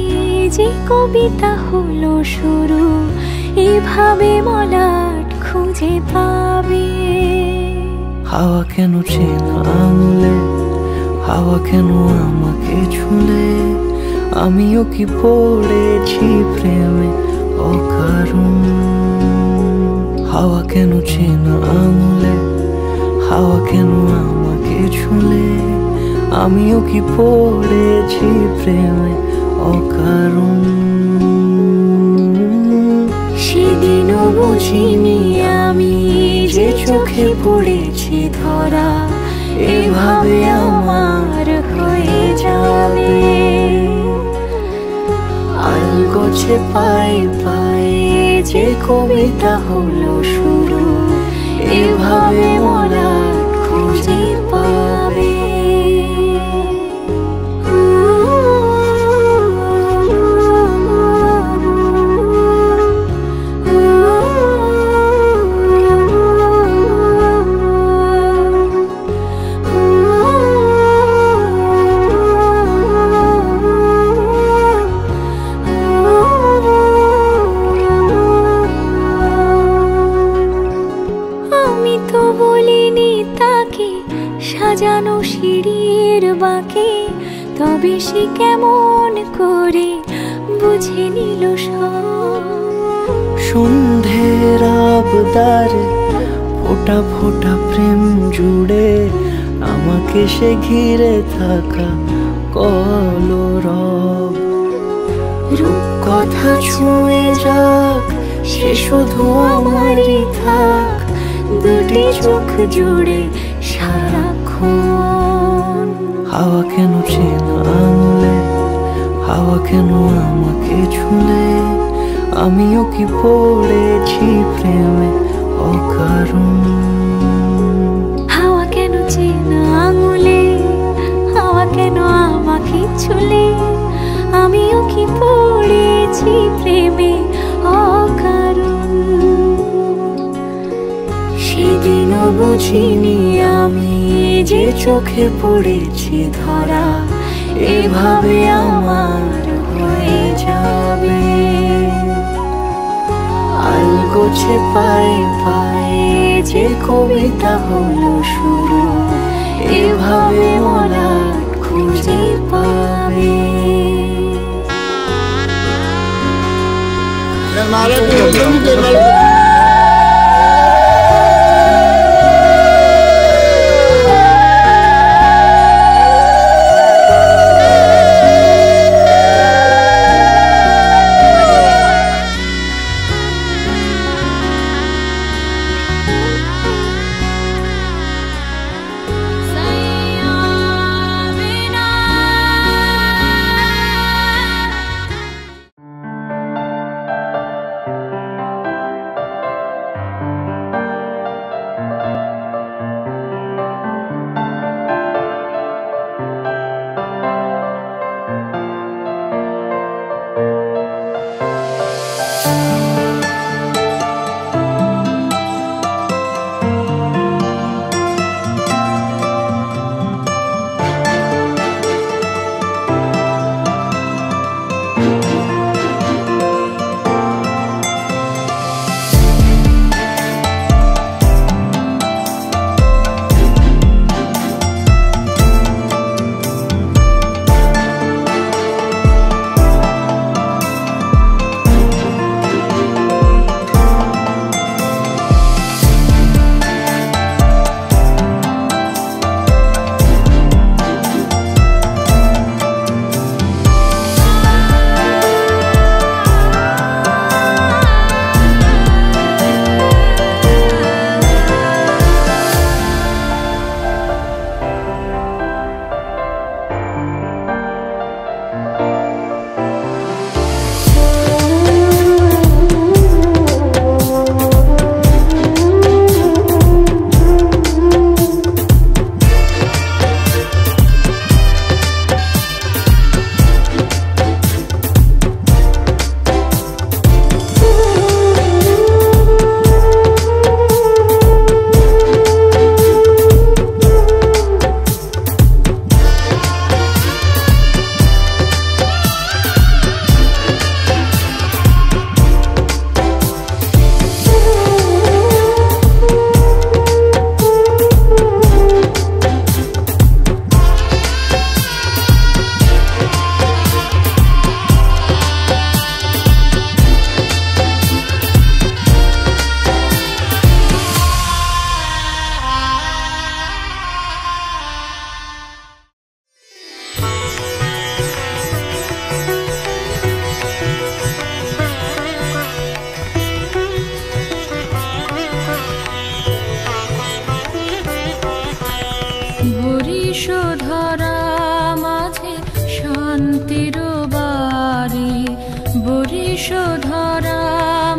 A: যে কবিতা হলো শুরু এভাবে মলাট খুঁজে পাবে
C: হাওয়া কেন চেনা আঙুলে
I: হাওয়া কেন আমাকে ছুলে আমিও কি পড়েছি প্রেমে অকারণ হাওয়া কেন চেনা আঙুলে হাওয়া কেন আমাকে ছুলে আমিও কি পড়েছি প্রেমে অকারণ সেদিনও বুঝিনি আমি যে চোখে পড়েছি ধরা এভাবে আমার হয়ে যাবে আলগোছে পায়ে পায়ে যে কবিতা হলো শুরু এভাবে মোরা খুঁজে পাবে সাজানো সিঁড়ির বাঁকে তবে সে কেমন করে বুঝে নিল সন্ধ্যের আবদারে ফোটা ফোটা প্রেম জুড়ে আমাকে সে ঘিরে থাকা কলরব রূপ কথা ছুঁয়ে যাক সে শুধু আমারই থাক দুটি চোখ জুড়ে সারাক্ষণ হাওয়া কেন চেনা আঙুলে হাওয়া কেন আমাকে ছুলে আমিও কি পড়েছি প্রেমে অকারণ
A: হাওয়া কেন চেনা আঙুলে হাওয়া কেন আমাকে ছুলে আমিও কি পড়েছি প্রেমে অকারণ সেদিনও বুঝিনি আমি যে চোখে পড়েছি ধরা এভাবে আমার হয়ে যাবে আলগোছে পায়ে পায়ে যে কবিতা হলো শুরু এভাবে মোরা খুঁজে পাবে
D: বিষধরা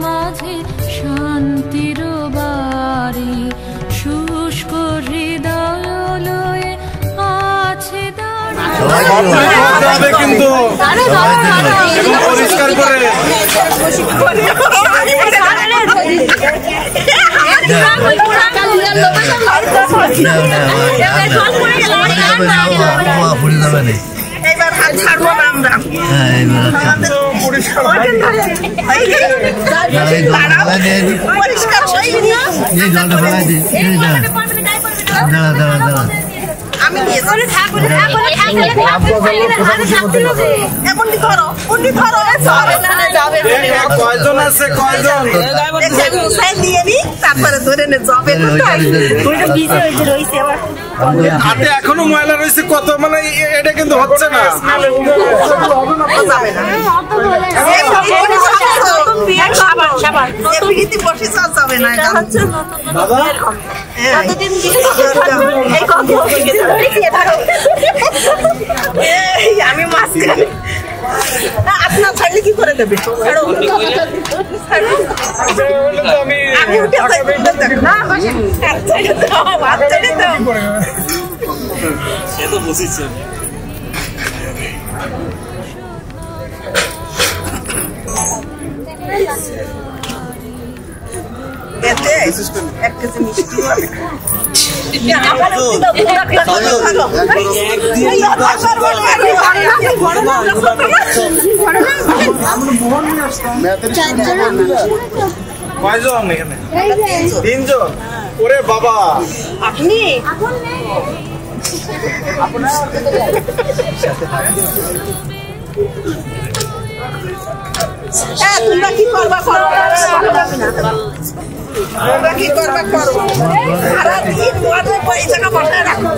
D: মাঝে শান্তির বাড়ি শুষ্ক হৃদয় লয়ে আছে
H: কিন্তু পরিষ্কার করে
J: এইবার হাত ছাড়বো না আমরা পরিষ্কার আমি
H: কয়জন আছে কয়জন
J: দিয়ে নি তারপরে ধরে নে যাবে
H: হাতে এখনো ময়লা রয়েছে কত মানে এটা কিন্তু হচ্ছে না
J: আমি মাঝখানে আপনার ছাড়লে কি করে দেবে
H: সে তো বুঝিছে
J: এক কেজি মিষ্টি
H: কয়জন এখানে 3 জন ওরে বাবা
J: আপনি তোমরা কি করবা তোমরা কি করবা করো সারাদিন পয়সা বসায় রাখো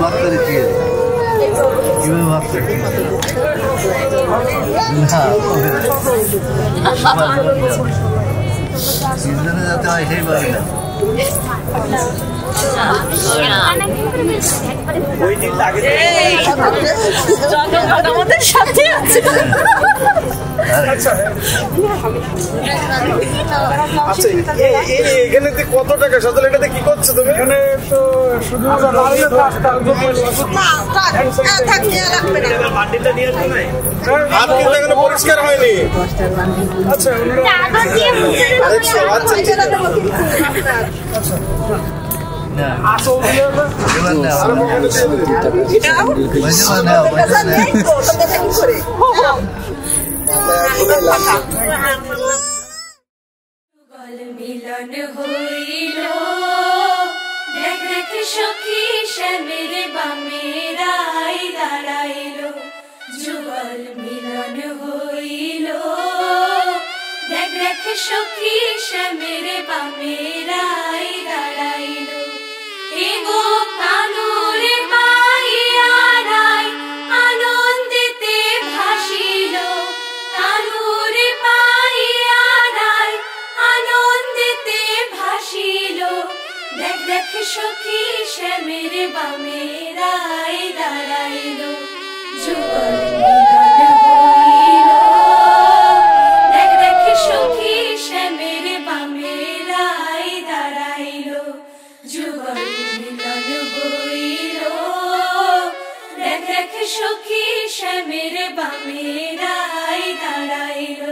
B: बात करती है बात करती है जाते हैं ऐसे ही बात
H: এখানে কত টাকা সচল এটাতে কি করছো তুমি এখানে তো শুধু পরিষ্কার হয়নি আচ্ছা
D: মিলন হইল দেখ দেখ সখী শ্যামের বামেরাই দাঁড়াইল যুগল মিলন হইল দেখ দেখ সখী শ্যামের বামেরাই দাঁড়াইল এগো কানুরে পাইয়ারাই আনন্দিতে ভাসিল কানুরে পাইয়ারাই আনন্দিতে ভাসিল দেখ দেখ সখী শ্যামের বামেরাই দাঁড়াইল যুগল মিলন হইল দেখ দেখ সখী শ্যামের বামেরাই দাঁড়াইল যুগল মিলন হইল দেখ দেখ সখী শ্যামের বামেরাই দাঁড়াইল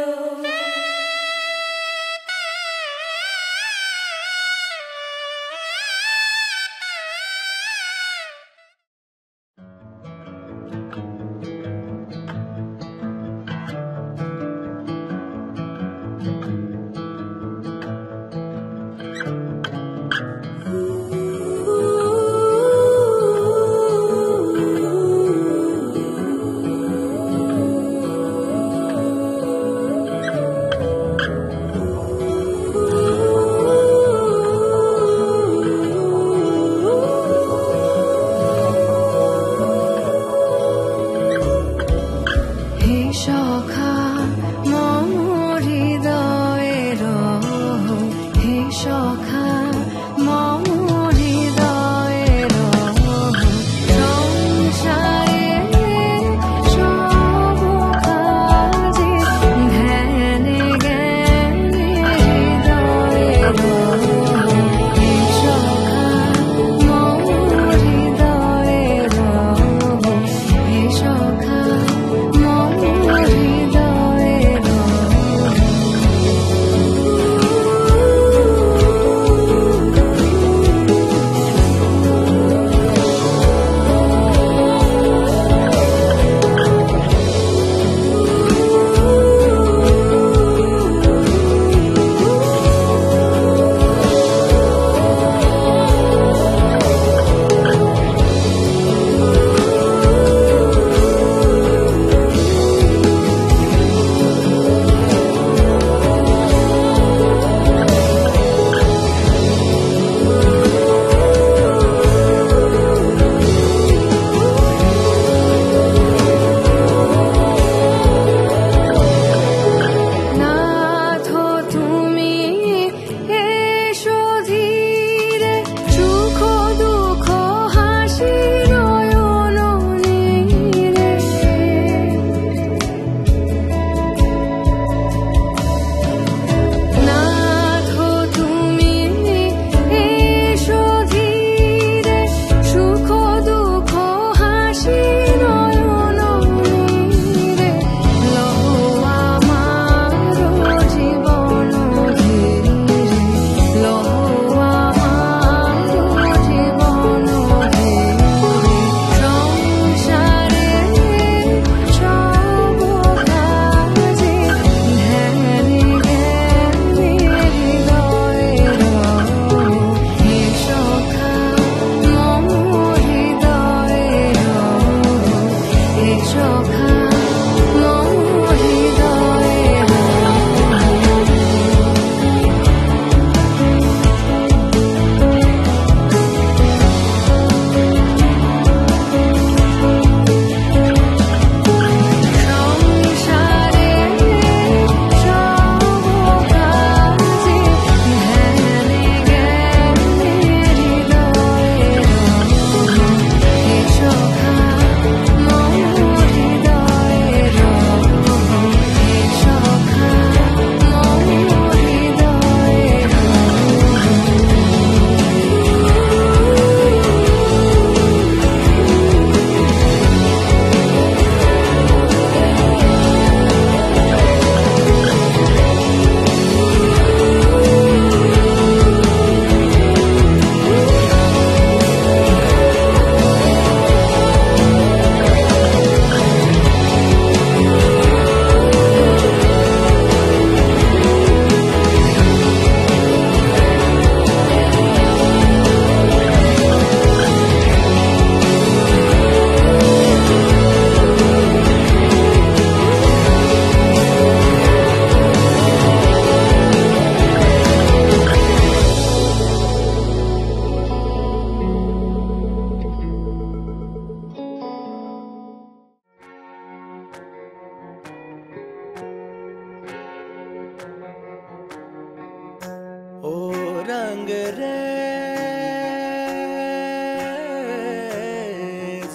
I: रंगरेज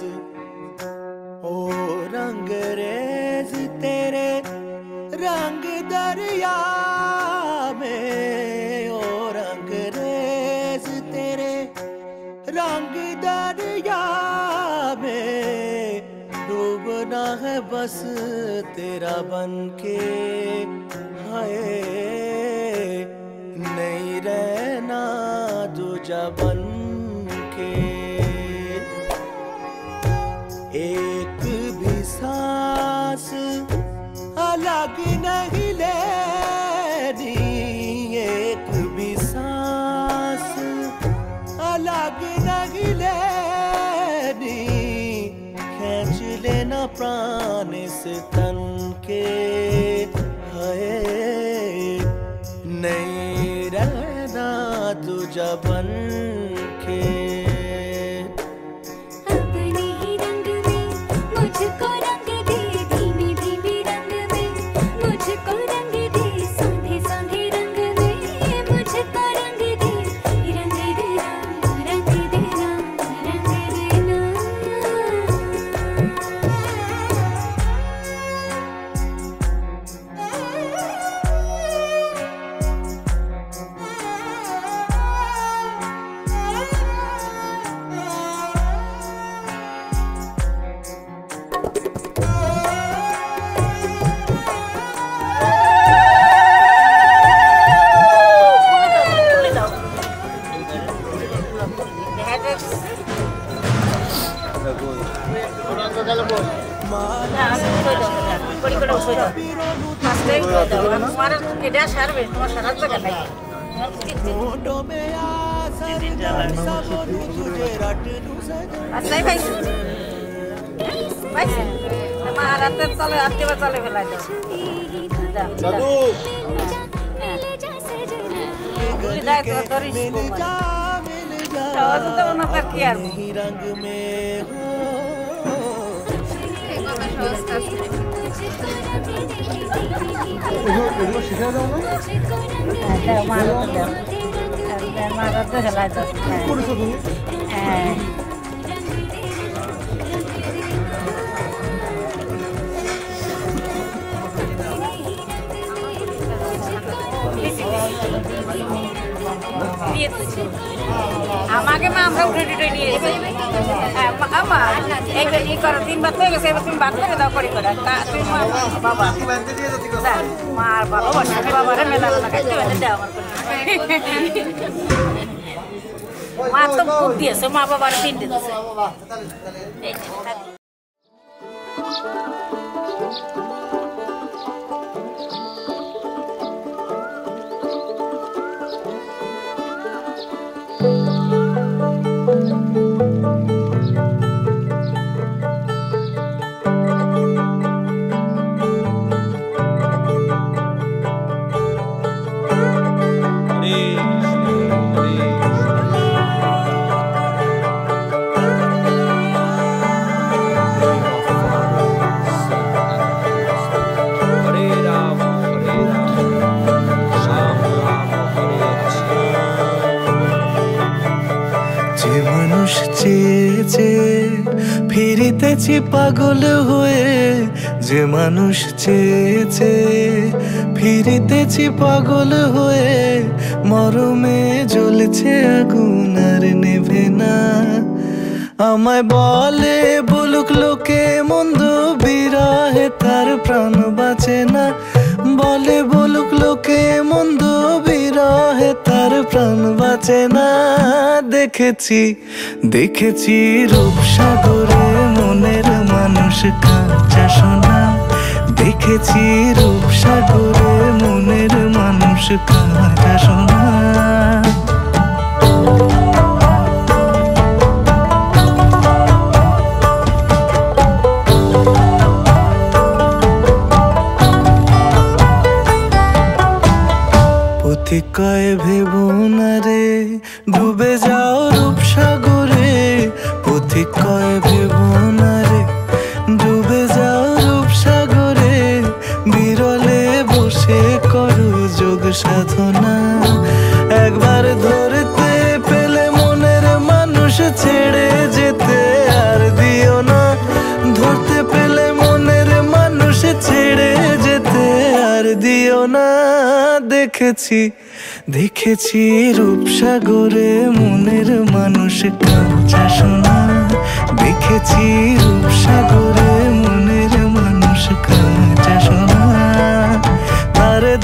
I: ओ रंगरेज तेरे रंग दरिया में ओ रंगरेज तेरे रंग दरिया में डूबना है बस तेरा बनके हाय नहीं रहना दूजा बनके एक भी सांस अलग नहीं लेनी एक भी सांस अलग नहीं लेनी खींच लेना प्राण से तन के हाय नहीं रहना दूजा बन के
A: अपने ही रंग में मुझको रंग दे धीमे धीमे रंग में मुझको रंग दे संधे संधे रंग में मुझको रंग दे रंग देना रंग देना रंग देना
I: होठों में आसर सब तुझे रट लूं सजना
J: Asai भाई भाई हमारा तो चले आते हुए चले फिर लाइट
H: दादू
J: मिल जाए तो तोरी
I: मिल जा
J: तो ना कर किया
I: नहीं रंग में हो
B: এগুলো শিখে দাও না
J: हमारा तो चला तो
B: করেছো তুমি
J: আমাকে মা আমরা উঠে উঠে নিয়ে যাই আমা এইটা ই করো 3 বার হয়ে গেছে তুমি বাদ করে দাও করি করে তুমি বাবা মার ভালোবাসা বাবারে মেলা না খাইতে বেঁধে দাও আমার মা তো খুব দিয়েছে মা বাবার 3 দিয়েছে
I: ফিরিতেছি পাগল হয়ে যে মানুষ চেয়েছে ফিরিতেছি পাগল হয়ে মরমে জ্বলছে আগুন আর নেভে না আমায় বলে বলুক লোকে মন্দ বিরহে তার প্রাণ বাঁচে না বলে বলুক লোকে মন্দ বিরহে তার প্রাণ বাঁচে না দেখেছি দেখেছি রূপসাগরে মনের মানুষ কাঁচা সোনা দেখেছি রূপসাগরে মনের মানুষ কাঁচা সোনা কয় ভেবো না রে ডুবে যাও রূপসাগরে পথিক কয় ভেবো না রে ডুবে যাও রূপসাগরে বিরলে বসে করো যোগ সাধনা একবার ধরে
C: কাছাকাছি দেখেছি রূপসাগরে মনের মানুষ কাঁচা সোনা দেখেছি রূপসাগরে মনের মানুষ কাঁচা সোনা তারে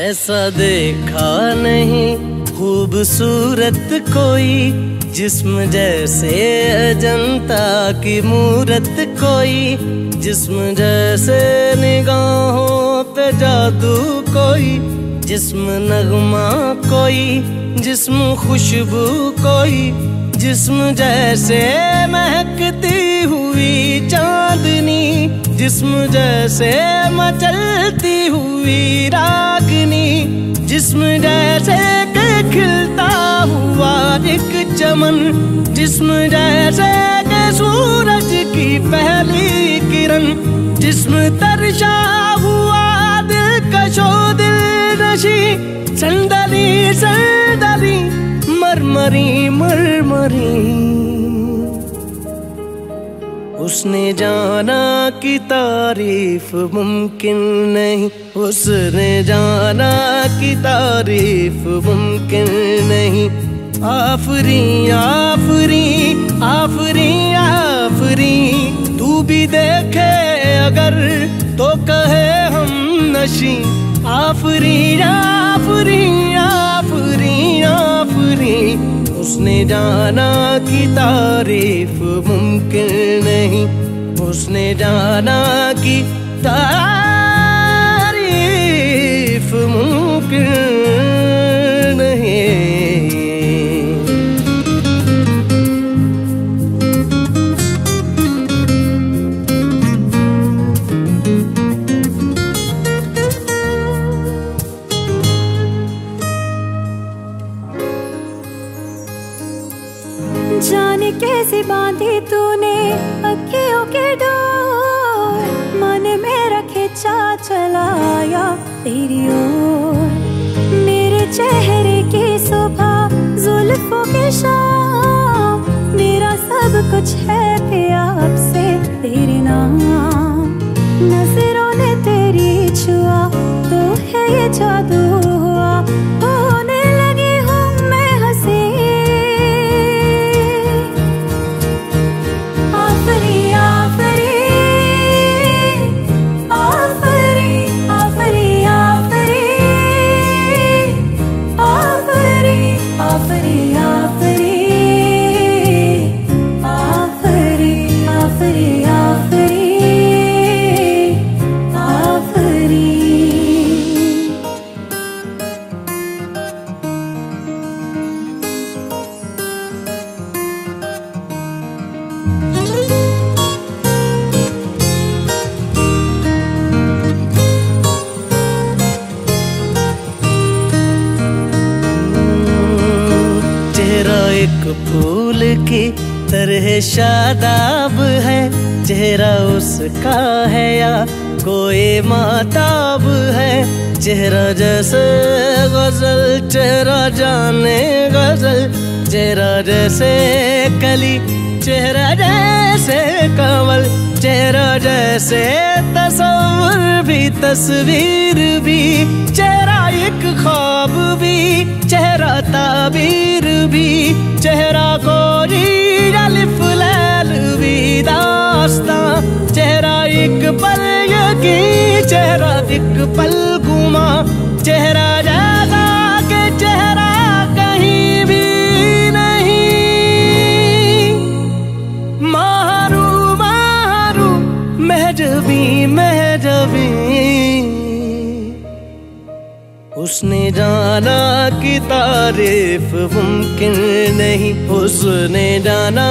K: ऐसा देखा नहीं खूबसूरत कोई जिस्म जैसे अजंता की मूरत कोई जिस्म जैसे निगाहों पे जादू कोई जिस्म नगमा कोई जिस्म खुशबू कोई जिस्म जैसे महकती हुई चांदनी जिस्म जैसे मचलती हुई रागनी जिस्म जैसे के खिलता हुआ एक चमन जिस्म जैसे के सूरज की पहली किरण जिस्म तरशा हुआ दिल कशो दिल नशी संदली संदली मरमरी मरमरी उसने जाना कि तारीफ मुमकिन नहीं उसने जाना कि तारीफ मुमकिन नहीं आफरी आफरी आफरी आफरी तू भी देखे अगर तो कहे हम नशी आफरी आफरी आफरी आफरी उसने जाना कि तारीफ मुमकिन नहीं उसने जाना कि तारीफ मुमकिन नहीं
L: जाने कैसे बांधी तूने अखियों के डोर मन मेरा खिंचा चलाया तेरी ओर मेरे चेहरे की सुबह जुल्फों की शाम मेरा सब कुछ है प्यार से तेरे नाम नजरों ने तेरी छुआ तो है
K: चेहरा एक फूल की तरह शादाब है, चेहरा उसका है या कोई माताब है। चेहरा जैसे गजल, चेहरा जाने गजल, चेहरा जैसे कली, चेहरा जैसे कमल, चेहरा जैसे तस्वीर भी, तस्वीर भी, चेहरा एक ख्वाब भी, चेहरा ताबीर भी, चेहरा कोई अलिफ लैल भी दास्तां, चेहरा एक पल यकी, चेहरा एक पल गुमा, चेहरा जैसा के चेहरा कहीं भी नहीं। मारू मारू महजबी महजबी, उसने जाना कि तारीफ मुमकिन नहीं, उसने जाना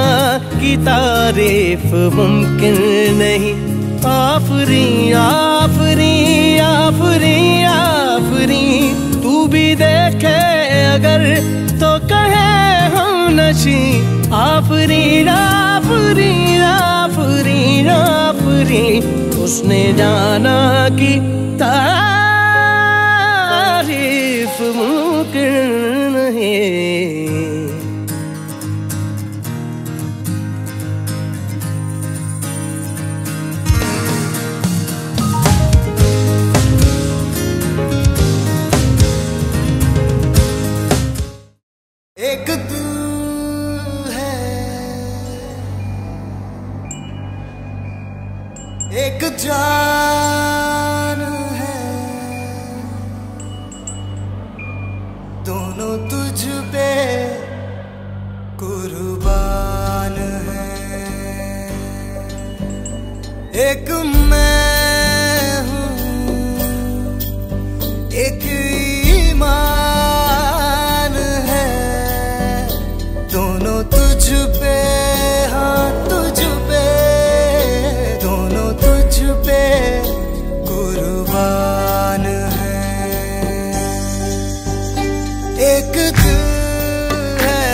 K: कि तारीफ मुमकिन नहीं। आफरी आफरी आफरी आफरी, तू भी देखे अगर तो कहे हम नशी। आफरी आफरी आफरी आफरी, उसने जाना कि तारीफ मुमकिन नहीं।
C: एक दिल है, एक जान है, दोनों तुझ पे कुर्बान है। एक मैं हूँ, एक ईमान है, दोनों तुझ पे, हाँ तुझ पे, दोनों तुझ पे कुर्बान है। एक दिल है,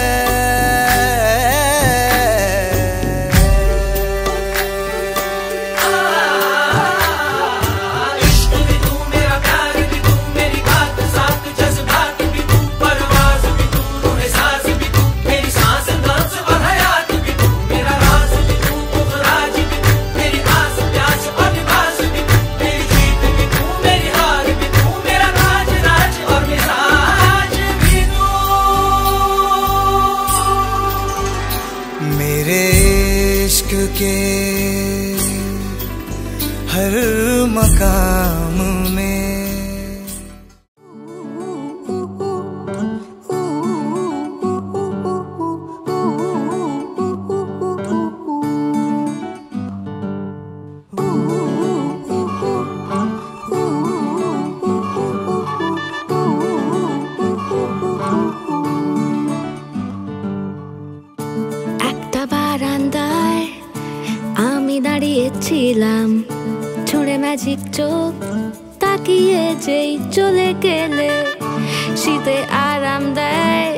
G: इश्क भी तू, मेरा प्यार भी तू, मेरी बात साथ जज्बात भी तू, परवाज़ भी तू, रूह सांस भी तू, मेरी सांस नब्ज़ और हयात भी तू, मेरा राज भी तू, पुखराज भी तू, मेरी आस प्यास और लिबास भी तू, मेरी जीत भी तू, मेरी हार भी तू, मेरा राज राज और मिजाज भी तू।
C: मेरे इश्क के हर मकाम में
A: একটা বারান্দায় আমি দাঁড়িয়েছিলাম, ছুঁড়ে ম্যাজিক চোখ তাকিয়ে যেই চলে গেলে, শীতে আরাম দেয়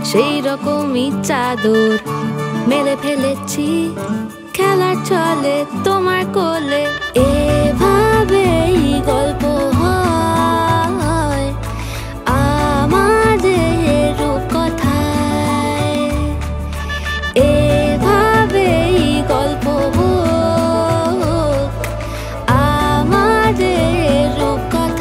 A: সেই রকমই চাদর মেলে ফেলেছি, খেলার চলে তোমার কোলে। এভাবেই গল্প হয় আমাদের রূপকথায়, এভাবেই গল্প হোক আমাদের রূপকথায়।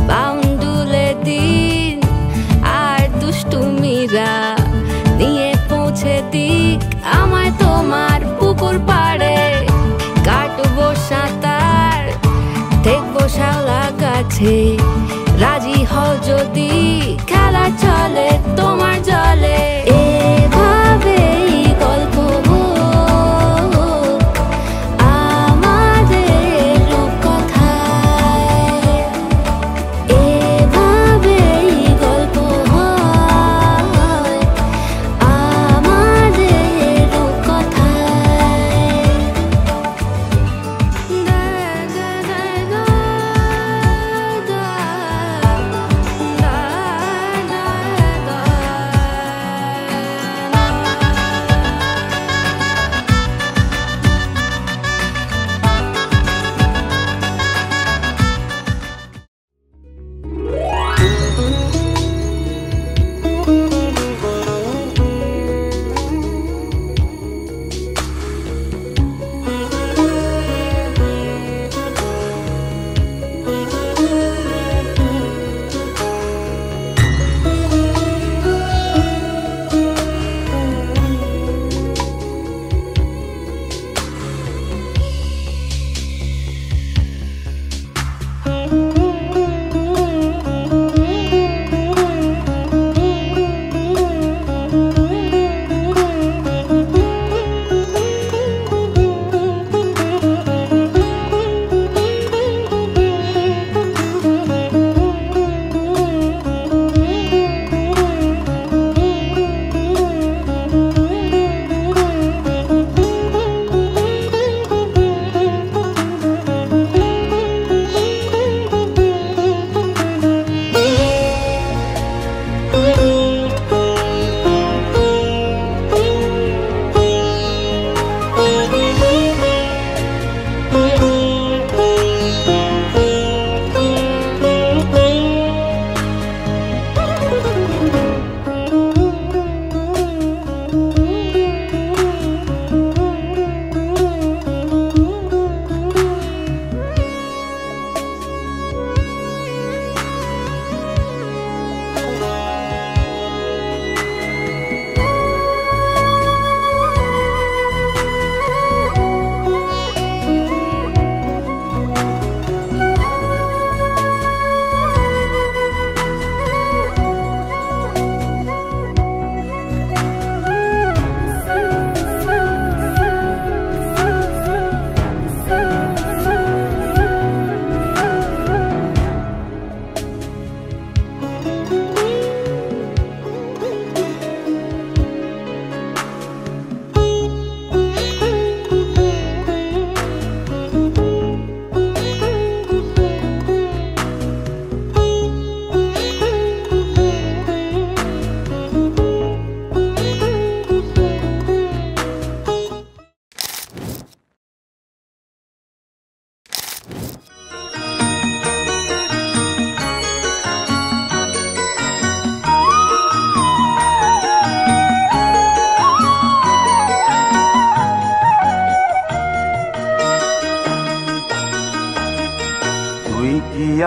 A: বাউন্ডুলে দিন আর দুষ্টুমিরা নিয়ে পৌঁছে দিক আমায় তোমার পুকুর পাড়ে, কাটবো সাঁতার দেখবো শাওলা গাছে, রাজি হও যদি খেলা চলে তোমার জলে। এভাবেই গল্প হোক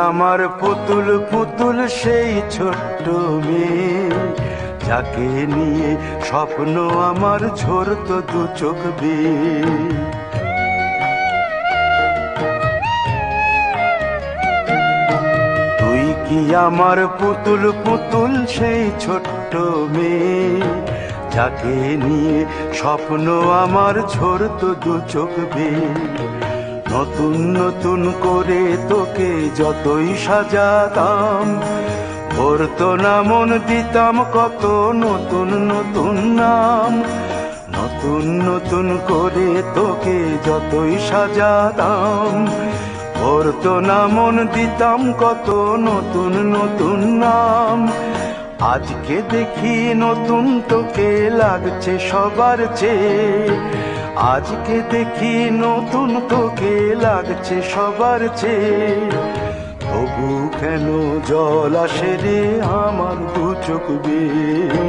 M: আমার পুতুল পুতুল সেই ছোট্ট মেয়ে, যাকে নিয়ে স্বপ্ন আমার ঝরত দু চোখ বেয়ে। তুই কি আমার পুতুল পুতুল সেই ছোট্ট মেয়ে, যাকে নিয়ে স্বপ্ন আমার ঝরত দু চোখ বেয়ে। নতুন নতুন করে তোকে যতই সাজাতাম, ভরতো না মন দিতাম কত নতুন নতুন নাম। নতুন নতুন করে তোকে যতই সাজাতাম, ভরতো না মন দিতাম কত নতুন নতুন নাম। আজকে দেখি নতুন তোকে লাগছে সবার চেয়ে, আজকে দেখি নতুন তোকে লাগছে সবার চেয়ে। তবু কেন জল আসে রে আমার দু চোখ বেয়ে,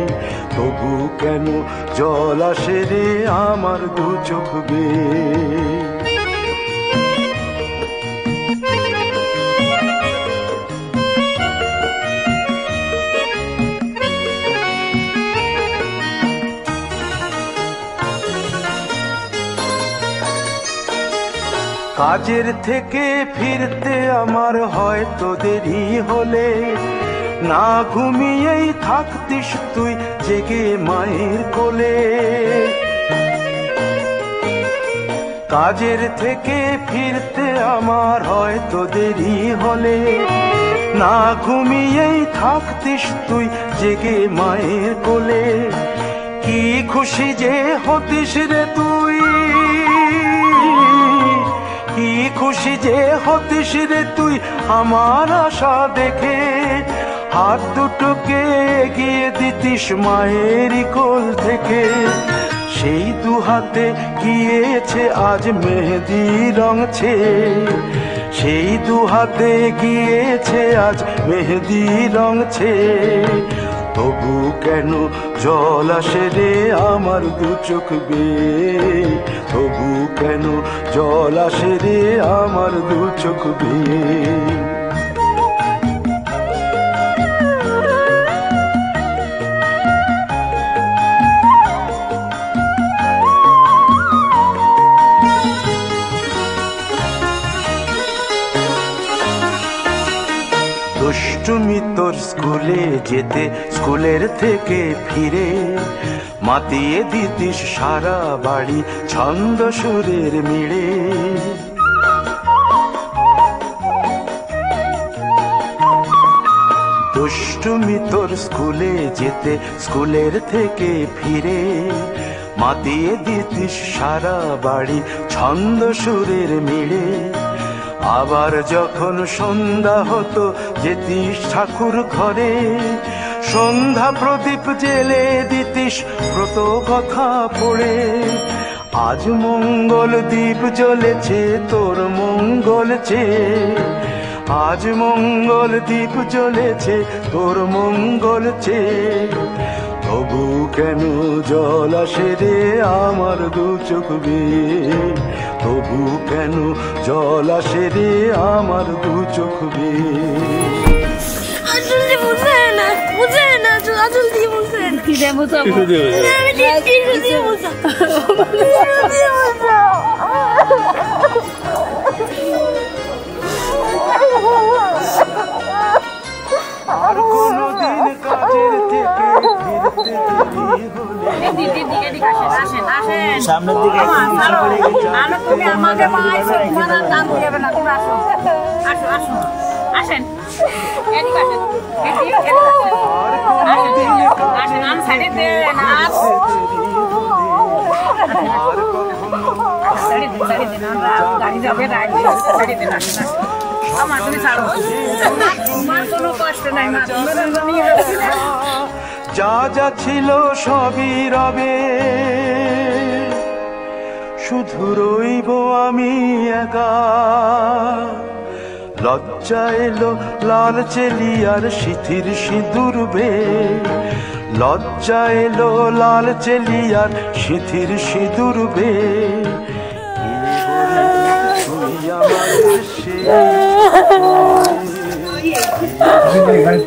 M: তবু কেন জল আসে রে আমার দু চোখ বেয়ে। কাজের থেকে ফিরতে আমার হয়তো দেরি হলে, না ঘুমিয়েই থাকতিস তুই জেগে মায়ের কোলে। কাজের থেকে ফিরতে আমার হয়তো দেরি হলে, না ঘুমিয়েই থাকতিস তুই জেগে মায়ের কোলে। কি খুশি যে হতিস রে তুই, কি খুশি যে হতিস রে তুই আমার আশা দেখে। হাত দুটোকে এগিয়ে দিতিস মায়েরই কোল থেকে, সেই দু হাতে গিয়েছে আজ মেহেদি রং ছেয়ে। সেই দু হাতে গিয়েছে আজ মেহেদি রং ছেয়ে। তবু কেন জল আসে রে আমার দু চোখ বেয়ে, তবু কেন জল আসে রে আমার দু চোখ বেয়ে। দুষ্টুমি তোর স্কুলে যেতে, স্কুলের থেকে ফিরে মাতিয়ে দিতিস সারা বাড়ি ছন্দ সুরের মিড়ে। দুষ্টুমি তোর স্কুলে যেতে, স্কুলের থেকে ফিরে মাতিয়ে দিতিস সারা বাড়ি ছন্দ সুরের মিড়ে। আবার যখন সন্ধ্যা হতো যেতিস ঠাকুর ঘরে, সন্ধ্যা প্রদীপ জেলে দিতিস ব্রত কথা পড়ে। আজ মঙ্গল দ্বীপ জ্বলেছে তোর মঙ্গল চেয়ে, আজ মঙ্গল দ্বীপ জ্বলেছে তোর মঙ্গল চেয়ে। তবু কেন জল আসে রে আমার দু চোখ বেয়ে, তবু কেন জল আসে রে আমার দু চোখ বেয়ে। আর কোনদিন কাজের থেকে ফিরতে দেরি হলে,
I: সামনের দিকে
J: তুমি আমাকে মানার দাম দেবে না, তুমি আসো আসো আসো আসেন, এদিকে আসেন, এদিকে আসেন, আমি সাইডে দেন, গাড়ি যাবে গাড়ি দেন, আমার তুমি ছাড়ো, তোমার কোনো কষ্ট নাই মা,
M: যা যা ছিল সবই রবে, শুধু রইব আমি একা। লজ্জা এলো লাল চেলিয়ার সিথির সিঁদুর বে, লজ্জা এলো লাল চেলিয়ার সিথির সিঁদুর বে। তুই আমাদের
B: গাড়ি